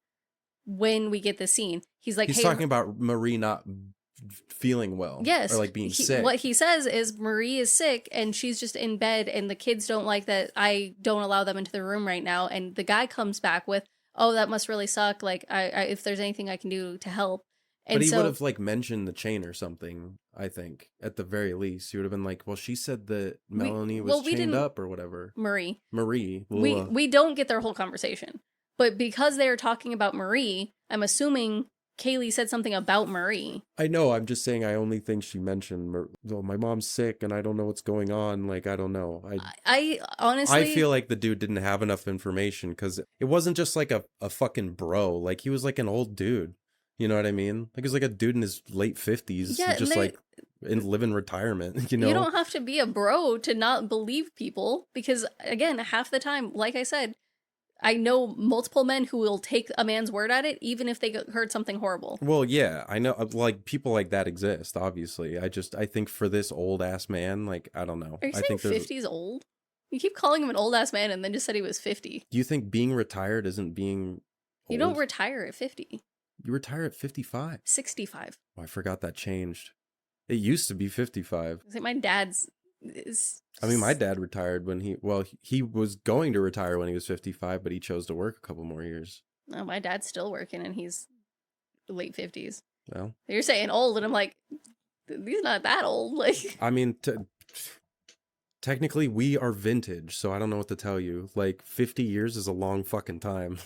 when we get the scene. He's talking about Marie not feeling well. Yes. Or like being sick. What he says is Marie is sick and she's just in bed and the kids don't like that I don't allow them into the room right now. And the guy comes back with, oh, that must really suck. Like, I if there's anything I can do to help. And but he would have like mentioned the chain or something, I think, at the very least. He would have been like, well, she said that Melanie was chained up or whatever. Marie. We don't get their whole conversation. But because they are talking about Marie, I'm assuming Kaylee said something about Marie. I know. I'm just saying I only think she mentioned, my mom's sick and I don't know what's going on. Like, I don't know. I honestly... I feel like the dude didn't have enough information because it wasn't just like a fucking bro. Like, he was like an old dude. You know what I mean? Like, he was like a dude in his late 50s. Yeah, just like live in retirement, you know? You don't have to be a bro to not believe people because, again, half the time, like I said, I know multiple men who will take a man's word at it, even if they heard something horrible. Well, yeah, I know, like, people like that exist, obviously. I think for this old-ass man, like, I don't know. Are you saying 50's old? You keep calling him an old-ass man and then just said he was 50. Do you think being retired isn't being old? You don't retire at 50. You retire at 55. 65. Oh, I forgot that changed. It used to be 55. I think my dad's... my dad retired when he was going to retire when he was 55, but he chose to work a couple more years. No, my dad's still working and he's late 50s. Well, you're saying old and I'm like, he's not that old. Like, I mean, technically we are vintage, so I don't know what to tell you. Like 50 years is a long fucking time.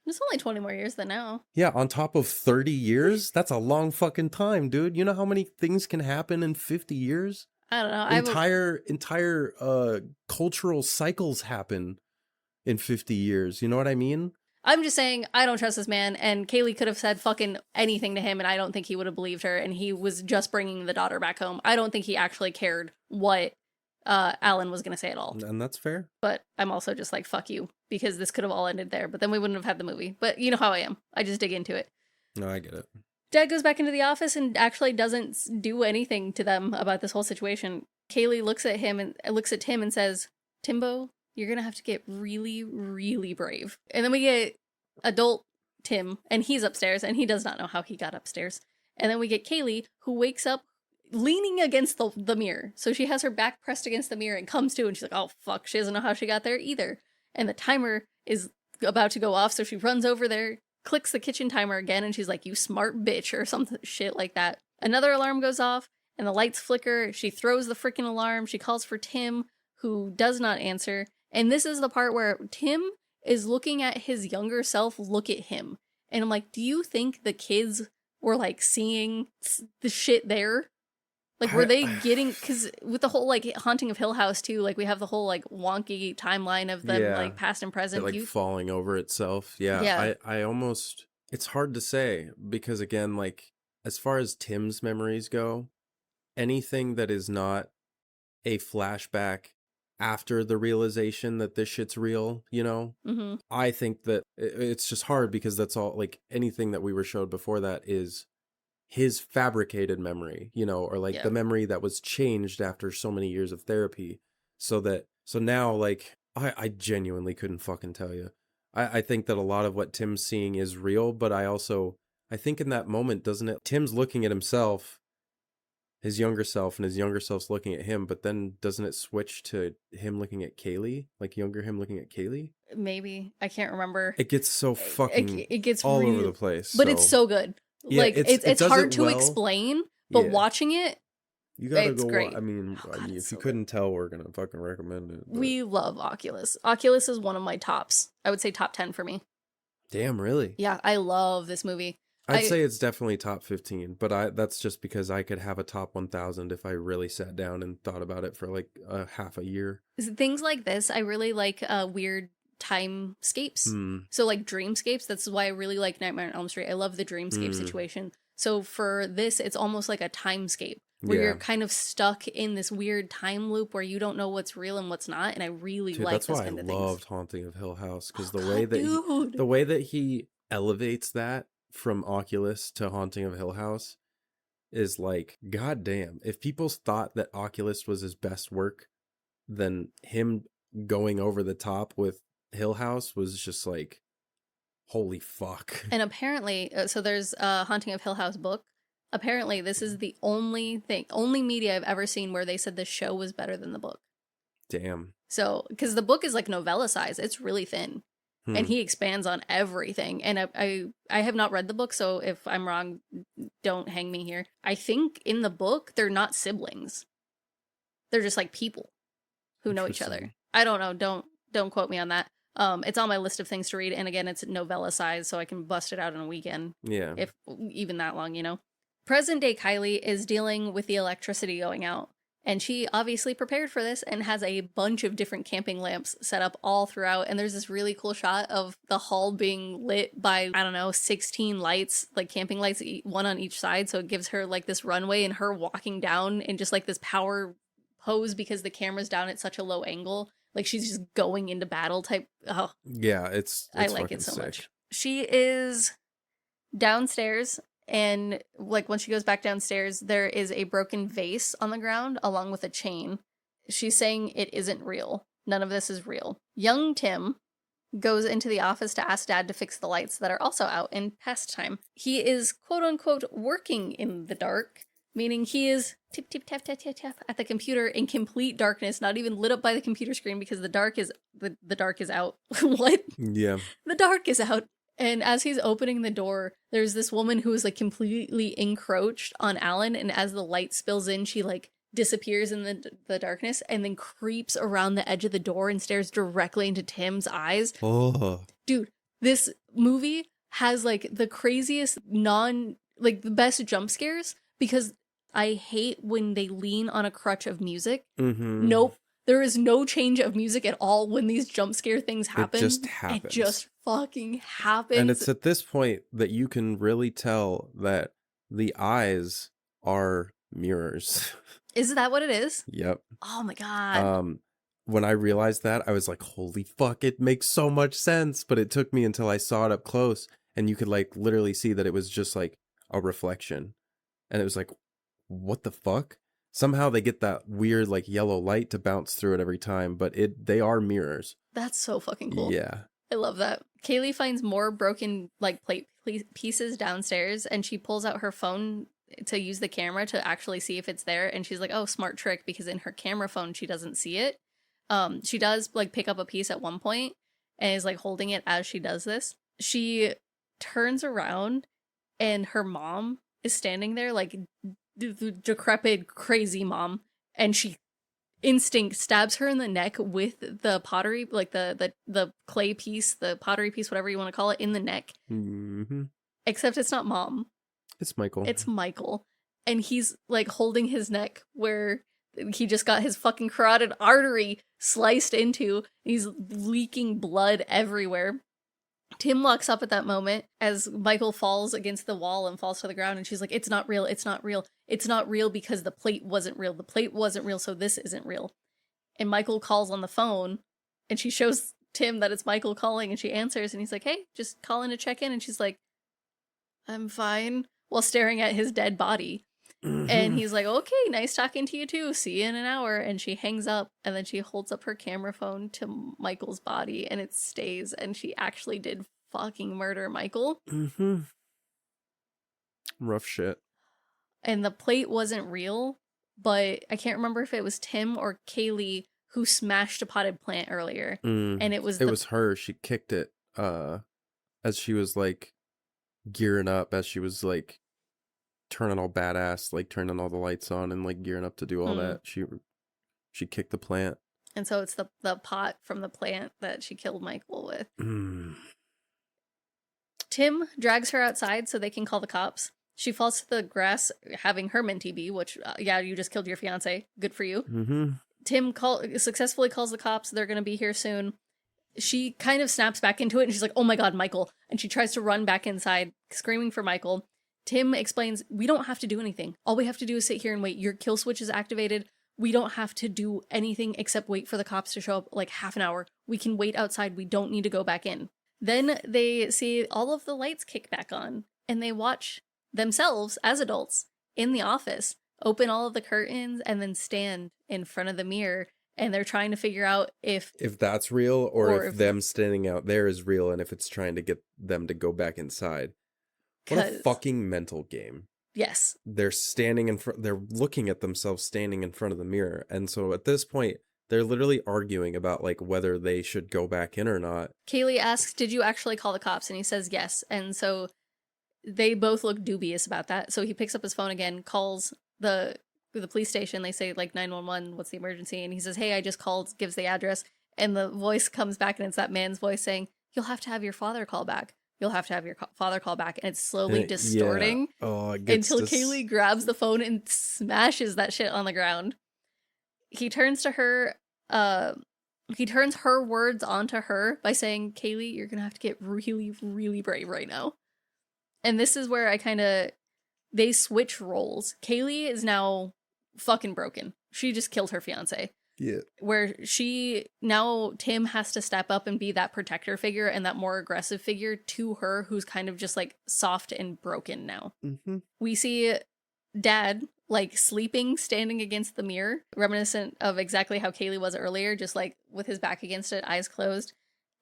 It's only 20 more years than now. Yeah, on top of 30 years, that's a long fucking time, dude. You know how many things can happen in 50 years? I don't know. Entire cultural cycles happen in 50 years. You know what I mean? I'm just saying I don't trust this man, and Kaylee could have said fucking anything to him, and I don't think he would have believed her, and he was just bringing the daughter back home. I don't think he actually cared what Alan was going to say at all. And that's fair. But I'm also just like, fuck you, because this could have all ended there, but then we wouldn't have had the movie. But you know how I am. I just dig into it. No, I get it. Dad goes back into the office and actually doesn't do anything to them about this whole situation. Kaylee looks at Tim and says, Timbo, you're going to have to get really, really brave. And then we get adult Tim, and he's upstairs, and he does not know how he got upstairs. And then we get Kaylee, who wakes up leaning against the mirror. So she has her back pressed against the mirror and comes to, and she's like, oh, fuck, she doesn't know how she got there either. And the timer is about to go off, so she runs over there, clicks the kitchen timer again, and she's like, you smart bitch, or some shit like that. Another alarm goes off, and the lights flicker. She throws the freaking alarm. She calls for Tim, who does not answer. And this is the part where Tim is looking at his younger self look at him. And I'm like, do you think the kids were, like, seeing the shit there? Like, were they getting... Because with the whole, like, Haunting of Hill House, too, like, we have the whole, like, wonky timeline of them, like, past and present. Like, falling over itself. Yeah. I almost... It's hard to say, because, again, like, as far as Tim's memories go, anything that is not a flashback after the realization that this shit's real, you know? Mm-hmm. I think that it's just hard, because that's all... Like, anything that we were showed before that is his fabricated memory, you know, or like the memory that was changed after so many years of therapy. So now, like, I genuinely couldn't fucking tell you. I think that a lot of what Tim's seeing is real, but I think in that moment, doesn't it, Tim's looking at himself, his younger self, and his younger self's looking at him, but then doesn't it switch to him looking at Kaylee? Like, younger him looking at Kaylee? Maybe. I can't remember. It gets so fucking it gets all over the place. But it's so good. Yeah, like, it's hard to explain, but watching it, you gotta it's go. great. I mean, if you couldn't tell, we're gonna fucking recommend it. But... We love Oculus. Oculus is one of my tops. I would say top 10 for me. Damn, really? Yeah, I love this movie. I'd say it's definitely top 15, but that's just because I could have a top 1,000 if I really sat down and thought about it for like half a year. Things like this, I really like weird timescapes. So like dreamscapes, that's why I really like Nightmare on Elm Street. I love the dreamscape situation. So for this, it's almost like a timescape where you're kind of stuck in this weird time loop where you don't know what's real and what's not. And I really like this kind of things. That's why I loved Haunting of Hill House, because the way that he elevates that from Oculus to Haunting of Hill House is like, goddamn. If people thought that Oculus was his best work, then him going over the top with Hill House was just like, holy fuck. And apparently, so there's a Haunting of Hill House book. Apparently, this is the only media I've ever seen where they said the show was better than the book. Damn. So, because the book is like novella size, it's really thin. And he expands on everything. And I have not read the book, so if I'm wrong, don't hang me here. I think in the book, they're not siblings. They're just like people who know each other. I don't know. Don't quote me on that. It's on my list of things to read. And again, it's novella size, so I can bust it out in a weekend. Yeah. If even that long, you know. Present day Kylie is dealing with the electricity going out. And she obviously prepared for this and has a bunch of different camping lamps set up all throughout. And there's this really cool shot of the hall being lit by, 16 lights, like camping lights, one on each side. So it gives her like this runway and her walking down in just like this power pose because the camera's down at such a low angle. Like she's just going into battle type. Oh, yeah, it's I like it so sick. much. She is downstairs. And like when she goes back downstairs, there is a broken vase on the ground along with a chain. She's saying it isn't real. None of this is real. Young Tim goes into the office to ask Dad to fix the lights that are also out in pastime. He is quote unquote working in the dark, meaning he is tip tip tap tap tap tap at the computer in complete darkness, not even lit up by the computer screen because the dark is out. What? Yeah. The dark is out. And as he's opening the door, there's this woman who is like completely encroached on Alan. And as the light spills in, she like disappears in the darkness and then creeps around the edge of the door and stares directly into Tim's eyes. Oh, dude, this movie has like the craziest the best jump scares because I hate when they lean on a crutch of music. Mm-hmm. Nope. There is no change of music at all when these jump scare things happen. It just happens. It just fucking happens. And it's at this point that you can really tell that the eyes are mirrors. Is that what it is? Yep. Oh my God. When I realized that, I was like, holy fuck, it makes so much sense. But it took me until I saw it up close and you could like literally see that it was just like a reflection. And it was like, what the fuck? Somehow they get that weird like yellow light to bounce through it every time, but they are mirrors. That's so fucking cool. Yeah. I love that. Kaylee finds more broken like plate pieces downstairs and she pulls out her phone to use the camera to actually see if it's there. And she's like, oh, smart trick, because in her camera phone, she doesn't see it. She does like pick up a piece at one point and is like holding it as she does this. She turns around and her mom is standing there like decrepit, crazy mom, and she instinct stabs her in the neck with the pottery, like the clay piece, the pottery piece, whatever you want to call it, in the neck. Mm-hmm. Except it's not Mom. It's Michael. It's Michael. And he's like holding his neck where he just got his fucking carotid artery sliced into. He's leaking blood everywhere. Tim walks up at that moment as Michael falls against the wall and falls to the ground, and she's like, it's not real, it's not real. It's not real because the plate wasn't real. The plate wasn't real, so this isn't real. And Michael calls on the phone, and she shows Tim that it's Michael calling, and she answers, and he's like, hey, just calling to check in. And she's like, I'm fine, while staring at his dead body. Mm-hmm. And he's like, okay, nice talking to you too. See you in an hour. And she hangs up, and then she holds up her camera phone to Michael's body, and it stays. And she actually did fucking murder Michael. Mm-hmm. Rough shit. And the plate wasn't real, but I can't remember if it was Tim or Kaylee who smashed a potted plant earlier. And it was her. She kicked it as she was like gearing up, as she was like turning all badass, like turning all the lights on and like gearing up to do all that. She kicked the plant. And so it's the pot from the plant that she killed Michael with. Tim drags her outside so they can call the cops. She falls to the grass having her minty bee, which, you just killed your fiance. Good for you. Mm-hmm. Tim successfully calls the cops. They're going to be here soon. She kind of snaps back into it and she's like, oh my God, Michael. And she tries to run back inside, screaming for Michael. Tim explains, we don't have to do anything. All we have to do is sit here and wait. Your kill switch is activated. We don't have to do anything except wait for the cops to show up like half an hour. We can wait outside. We don't need to go back in. Then they see all of the lights kick back on, and they watch themselves as adults in the office open all of the curtains and then stand in front of the mirror. And they're trying to figure out if that's real or if them standing out there is real, and if it's trying to get them to go back inside. What a fucking mental game. Yes. They're standing in front, they're looking at themselves standing in front of the mirror. And so at this point, they're literally arguing about like whether they should go back in or not. Kaylee asks, did you actually call the cops? And he says yes. And so they both look dubious about that. So he picks up his phone again, calls the police station. They say like 911, what's the emergency? And he says, hey, I just called, gives the address. And the voice comes back, and it's that man's voice saying, you'll have to have your father call back. You'll have to have your father call back. And it's slowly distorting until Kaylee grabs the phone and smashes that shit on the ground. He turns to her, he turns her words onto her by saying, Kaylee, you're going to have to get really, really brave right now. And this is where they switch roles. Kaylee is now fucking broken. She just killed her fiance. Yeah. Where Tim has to step up and be that protector figure and that more aggressive figure to her, who's kind of just like soft and broken now. Mm-hmm. We see Dad like sleeping, standing against the mirror, reminiscent of exactly how Kaylee was earlier, just like with his back against it, eyes closed.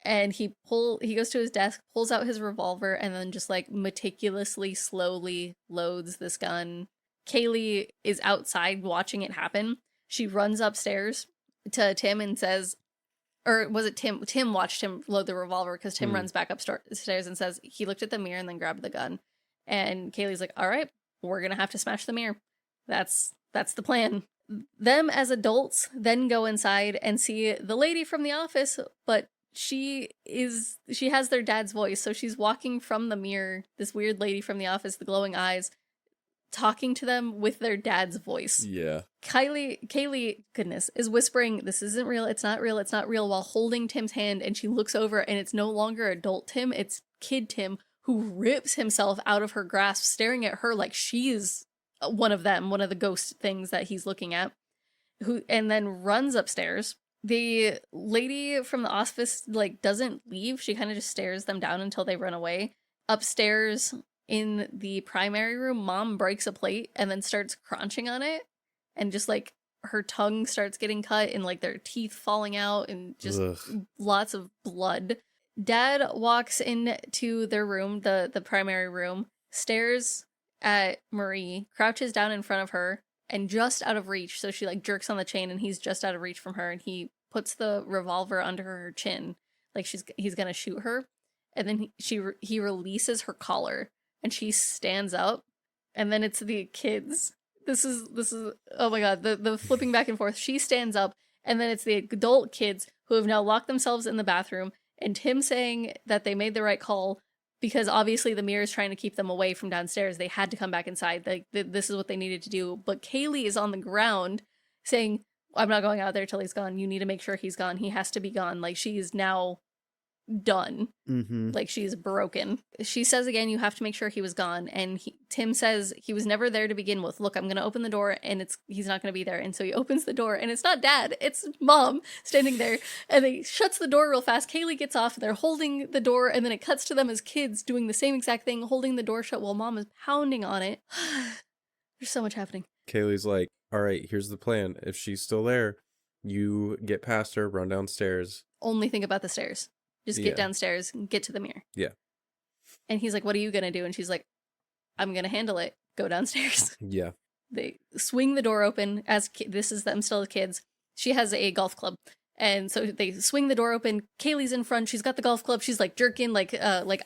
And he goes to his desk, pulls out his revolver, and then just like meticulously, slowly loads this gun. Kaylee is outside watching it happen. She runs upstairs to Tim and says, or was it Tim? Tim watched him load the revolver because Tim runs back upstairs and says he looked at the mirror and then grabbed the gun. And Kaylee's like, all right, we're going to have to smash the mirror. That's the plan. Them as adults then go inside and see the lady from the office, but she has their dad's voice. So she's walking from the mirror, this weird lady from the office, the glowing eyes, talking to them with their dad's voice. Yeah. Kaylee, goodness, is whispering, this isn't real, it's not real, it's not real, while holding Tim's hand, and she looks over and it's no longer adult Tim, it's kid Tim, who rips himself out of her grasp, staring at her like she's one of them, one of the ghost things that he's looking at, and then runs upstairs. The lady from the office like doesn't leave, she kind of just stares them down until they run away. Upstairs in the primary room, Mom breaks a plate and then starts crunching on it, and just like her tongue starts getting cut and like their teeth falling out and just lots of blood. Dad walks into their room, the primary room, stares at Marie, crouches down in front of her and just out of reach, so she like jerks on the chain and he's just out of reach from her, and he puts the revolver under her chin like he's gonna shoot her, and then he releases her collar and she stands up, and then it's the kids. This is oh my god, the flipping back and forth. She stands up, and then it's the adult kids who have now locked themselves in the bathroom, and Tim saying that they made the right call because obviously the mirror is trying to keep them away from downstairs. They had to come back inside. Like this is what they needed to do. But Kaylee is on the ground saying, I'm not going out there till he's gone. You need to make sure he's gone. He has to be gone. Like, she is now done. Mm-hmm. Like, she's broken. She says again, you have to make sure he was gone. And Tim says he was never there to begin with. Look, I'm going to open the door and he's not going to be there. And so he opens the door and it's not Dad, it's Mom standing there. And he shuts the door real fast. Kaylee gets off. They're holding the door, and then it cuts to them as kids doing the same exact thing, holding the door shut while Mom is pounding on it. There's so much happening. Kaylee's like, all right, here's the plan. If she's still there, you get past her, run downstairs. Only think about the stairs. Just get downstairs and get to the mirror. Yeah. And he's like, what are you going to do? And she's like, I'm going to handle it. Go downstairs. Yeah. They swing the door open this is them still as kids. She has a golf club. And so they swing the door open. Kaylee's in front. She's got the golf club. She's like jerking, like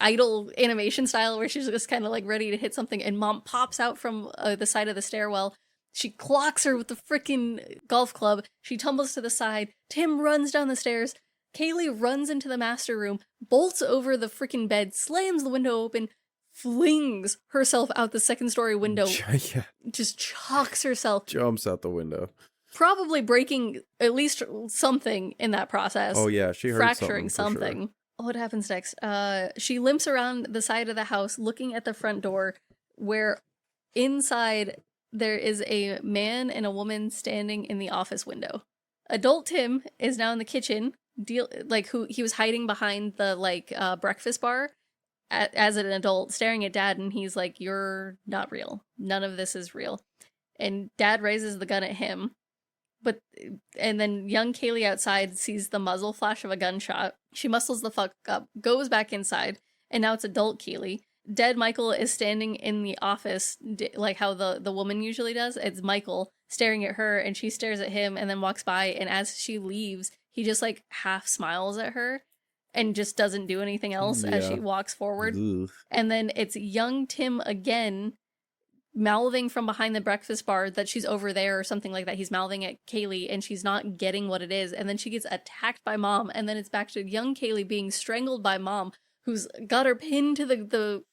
idle animation style, where she's just kind of like ready to hit something. And Mom pops out from the side of the stairwell. She clocks her with the freaking golf club. She tumbles to the side. Tim runs down the stairs. Kaylee runs into the master room, bolts over the freaking bed, slams the window open, flings herself out the second-story window. Yeah. Just chucks herself. Jumps out the window. Probably breaking at least something in that process. Oh yeah, she heard fracturing something. Sure. What happens next? She limps around the side of the house, looking at the front door, where inside there is a man and a woman standing in the office window. Adult Tim is now in the kitchen, who he was hiding behind the breakfast bar as an adult, staring at Dad, and he's like, "You're not real. None of this is real." And Dad raises the gun at him, and then young Kaylee outside sees the muzzle flash of a gunshot. She muscles the fuck up, goes back inside, and now it's adult Kaylee. Dead Michael is standing in the office, like how the woman usually does. It's Michael staring at her, and she stares at him and then walks by, and as she leaves, he just like half smiles at her and just doesn't do anything else as she walks forward. Ugh. And then it's young Tim again, mouthing from behind the breakfast bar that she's over there or something like that. He's mouthing at Kaylee, and she's not getting what it is, and then she gets attacked by Mom, and then it's back to young Kaylee being strangled by Mom, who's got her pinned to the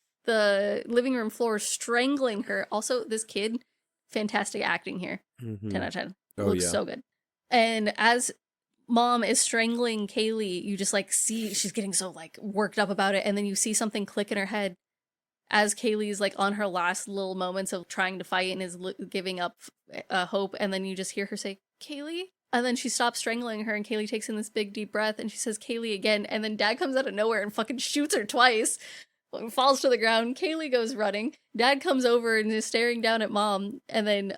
living room floor, strangling her. Also, this kid, fantastic acting here. 10 out of 10. Looks so good. And as Mom is strangling Kaylee, you just like see she's getting so like worked up about it, and then you see something click in her head as Kaylee's like on her last little moments of trying to fight and is giving up hope, and then you just hear her say, "Kaylee?" And then she stops strangling her, and Kaylee takes in this big deep breath, and she says, "Kaylee" again, and then Dad comes out of nowhere and fucking shoots her twice. Falls to the ground. Kaylee goes running. Dad comes over and is staring down at Mom, and then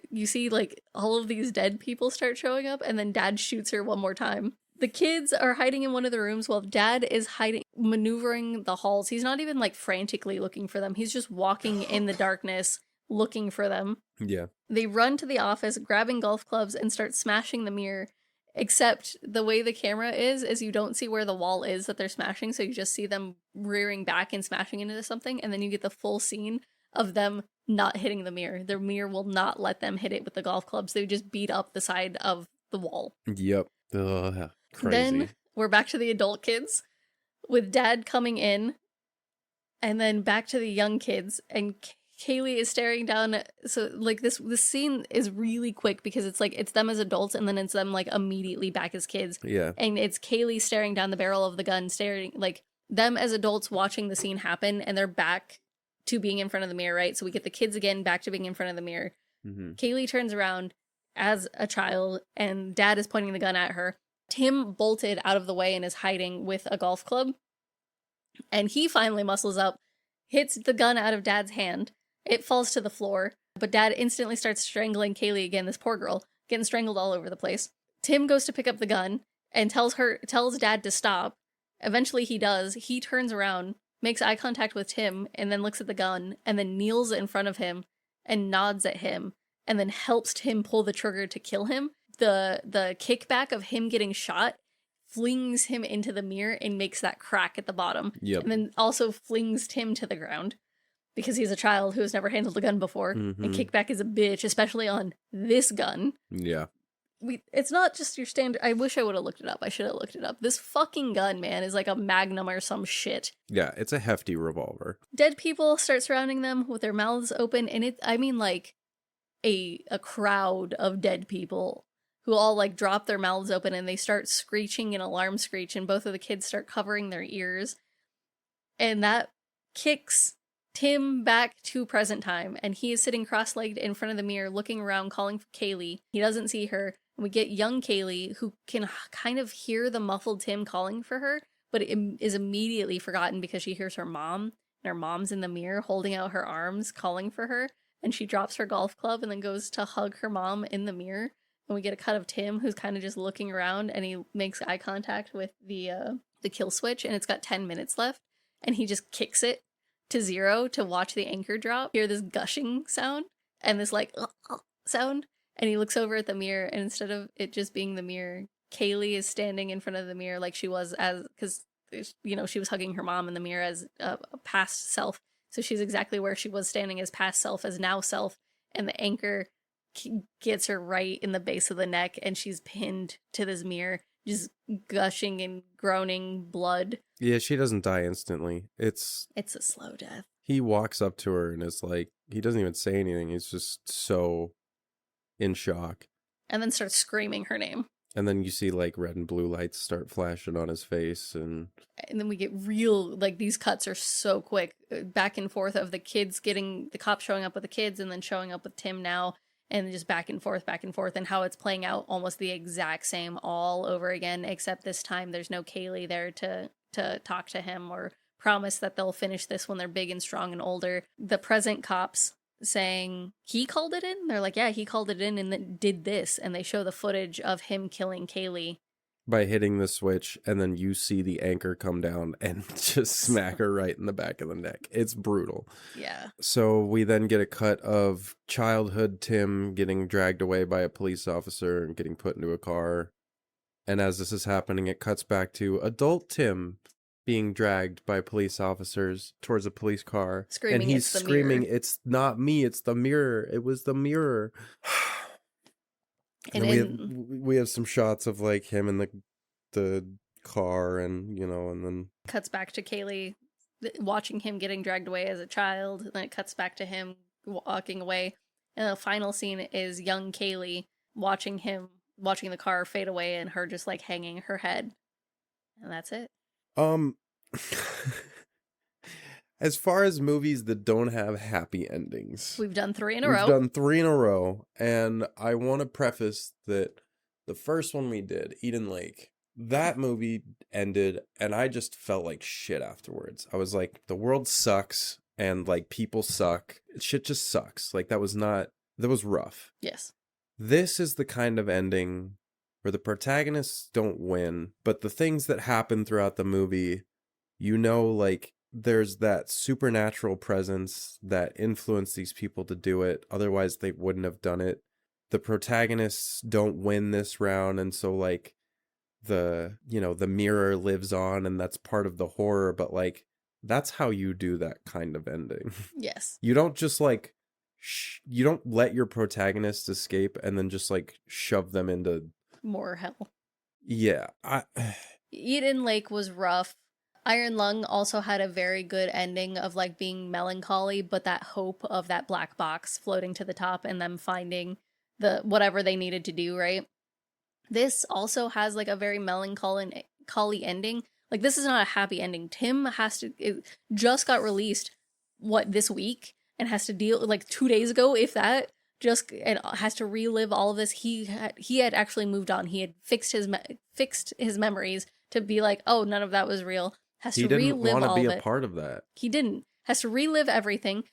you see like all of these dead people start showing up, and then Dad shoots her one more time. The kids are hiding in one of the rooms while Dad is maneuvering the halls. He's not even like frantically looking for them. He's just walking in the darkness looking for them. Yeah. They run to the office, grabbing golf clubs, and start smashing the mirror. Except the way the camera is you don't see where the wall is that they're smashing, so you just see them rearing back and smashing into something, and then you get the full scene of them not hitting the mirror. Their mirror will not let them hit it with the golf clubs. They just beat up the side of the wall. Yep. Ugh, crazy. Then we're back to the adult kids, with Dad coming in, and then back to the young kids, and Kaylee is staring down. So like this scene is really quick because it's like it's them as adults, and then it's them like immediately back as kids. Yeah. And it's Kaylee staring down the barrel of the gun, staring like them as adults watching the scene happen, and they're back to being in front of the mirror, right? So we get the kids again back to being in front of the mirror. Mm-hmm. Kaylee turns around as a child, and Dad is pointing the gun at her. Tim bolted out of the way and is hiding with a golf club. And he finally muscles up, hits the gun out of Dad's hand. It falls to the floor, but Dad instantly starts strangling Kaylee again, this poor girl, getting strangled all over the place. Tim goes to pick up the gun and tells Dad to stop. Eventually he does. He turns around, makes eye contact with Tim, and then looks at the gun, and then kneels in front of him and nods at him, and then helps Tim pull the trigger to kill him. The kickback of him getting shot flings him into the mirror and makes that crack at the bottom. Yep. And then also flings Tim to the ground. Because he's a child who has never handled a gun before, and kickback is a bitch, especially on this gun. Yeah. It's not just your standard. I wish I would have looked it up. I should have looked it up. This fucking gun, man, is like a Magnum or some shit. Yeah, it's a hefty revolver. Dead people start surrounding them with their mouths open, and like a crowd of dead people who all like drop their mouths open, and they start screeching an alarm screech, and both of the kids start covering their ears, and that kicks Tim back to present time, and he is sitting cross-legged in front of the mirror looking around calling for Kaylee. He doesn't see her, and we get young Kaylee who can kind of hear the muffled Tim calling for her, but it is immediately forgotten because she hears her mom, and her mom's in the mirror holding out her arms calling for her, and she drops her golf club and then goes to hug her mom in the mirror, and we get a cut of Tim who's kind of just looking around, and he makes eye contact with the kill switch, and it's got 10 minutes left, and he just kicks it to 0 to watch the anchor drop, hear this gushing sound, and this like sound, and he looks over at the mirror, and instead of it just being the mirror, Kaylee is standing in front of the mirror like she was because she was hugging her mom in the mirror as a past self, so she's exactly where she was standing as past self, as now self, and the anchor gets her right in the base of the neck, and she's pinned to this mirror, just gushing and groaning blood. Yeah, she doesn't die instantly. It's a slow death. He walks up to her and is like, he doesn't even say anything. He's just so in shock. And then starts screaming her name. And then you see like red and blue lights start flashing on his face, and then we get real, like, these cuts are so quick, back and forth of the kids getting, the cops showing up with the kids and then showing up with Tim now, and just back and forth, and how it's playing out almost the exact same all over again, except this time there's no Kaylee there to talk to him or promise that they'll finish this when they're big and strong and older. The present cops saying he called it in. They're like, yeah, he called it in and then did this, and they show the footage of him killing Kaylee by hitting the switch, and then you see the anchor come down and just smack her right in the back of the neck. It's brutal. Yeah. So we then get a cut of childhood Tim getting dragged away by a police officer and getting put into a car. And as this is happening, it cuts back to adult Tim being dragged by police officers towards a police car. Screaming, and he's it's the screaming, mirror. "It's not me, it's the mirror. It was the mirror." And then we have some shots of like him in the car, and and then cuts back to Kaylee watching him getting dragged away as a child, and then it cuts back to him walking away. And the final scene is young Kaylee watching the car fade away and her just like hanging her head. And that's it. As far as movies that don't have happy endings, we've done 3 in a row. And I want to preface that the first one we did, Eden Lake, that movie ended and I just felt like shit afterwards. I was like, the world sucks and like people suck. Shit just sucks. Like that was rough. Yes. This is the kind of ending where the protagonists don't win, but the things that happen throughout the movie, like there's that supernatural presence that influenced these people to do it. Otherwise, they wouldn't have done it. The protagonists don't win this round, and so like the mirror lives on, and that's part of the horror, but like that's how you do that kind of ending. Yes. You don't just like you don't let your protagonist escape and then just like shove them into more hell. Yeah. Eden Lake was rough. Iron Lung also had a very good ending of like being melancholy, but that hope of that black box floating to the top and them finding the whatever they needed to do, right? This also has like a very melancholy ending. Like this is not a happy ending. Tim it just got released this week and has to deal like 2 days ago, if that, and has to relive all of this. He had actually moved on. He had fixed his memories to be like, oh, none of that was real. He didn't want to be a part of that. He didn't. Has to relive everything.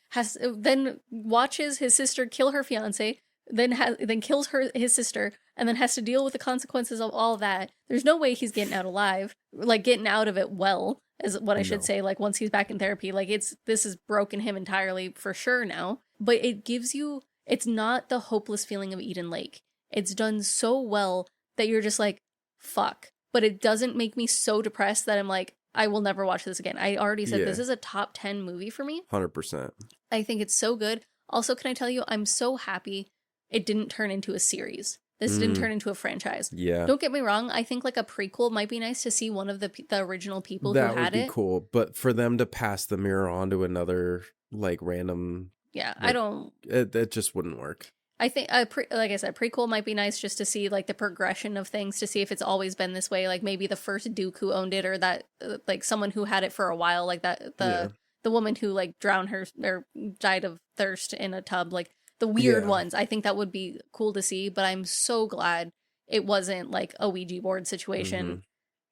Then watches his sister kill her fiance. Then kills his sister, and then has to deal with the consequences of all that. There's no way he's getting out alive, like getting out of it well, is what I should say. Like once he's back in therapy, like this has broken him entirely for sure now. But it gives you, it's not the hopeless feeling of Eden Lake. It's done so well that you're just like, fuck. But it doesn't make me so depressed that I'm like, I will never watch this again. I already said This is a top 10 movie for me. 100%. I think it's so good. Also, can I tell you, I'm so happy it didn't turn into a series. This didn't turn into a franchise. Yeah. Don't get me wrong. I think like a prequel might be nice to see one of the original people who had it. That would be cool. But for them to pass the mirror on to another like random... Yeah, like, I don't... It just wouldn't work. I think, like I said, prequel might be nice just to see like the progression of things, to see if it's always been this way. Like maybe the first Duke who owned it, or that like someone who had it for a while, like that the woman who like drowned her or died of thirst in a tub, like the weird ones. I think that would be cool to see. But I'm so glad it wasn't like a Ouija board situation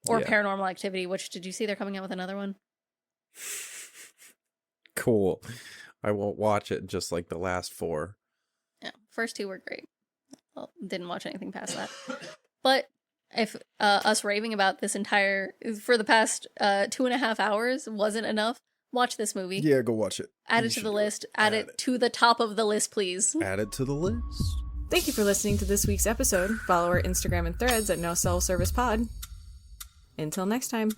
or Paranormal Activity. Which, did you see they're coming out with another one? Cool. I won't watch it, just like the last 4. Yeah, first 2 were great. Well, didn't watch anything past that. But if us raving about this for the past 2.5 hours wasn't enough, watch this movie. Yeah, go watch it. Add it to the list. Add it to the top of the list, please. Add it to the list. Thank you for listening to this week's episode. Follow our Instagram and Threads at No Self Service Pod. Until next time.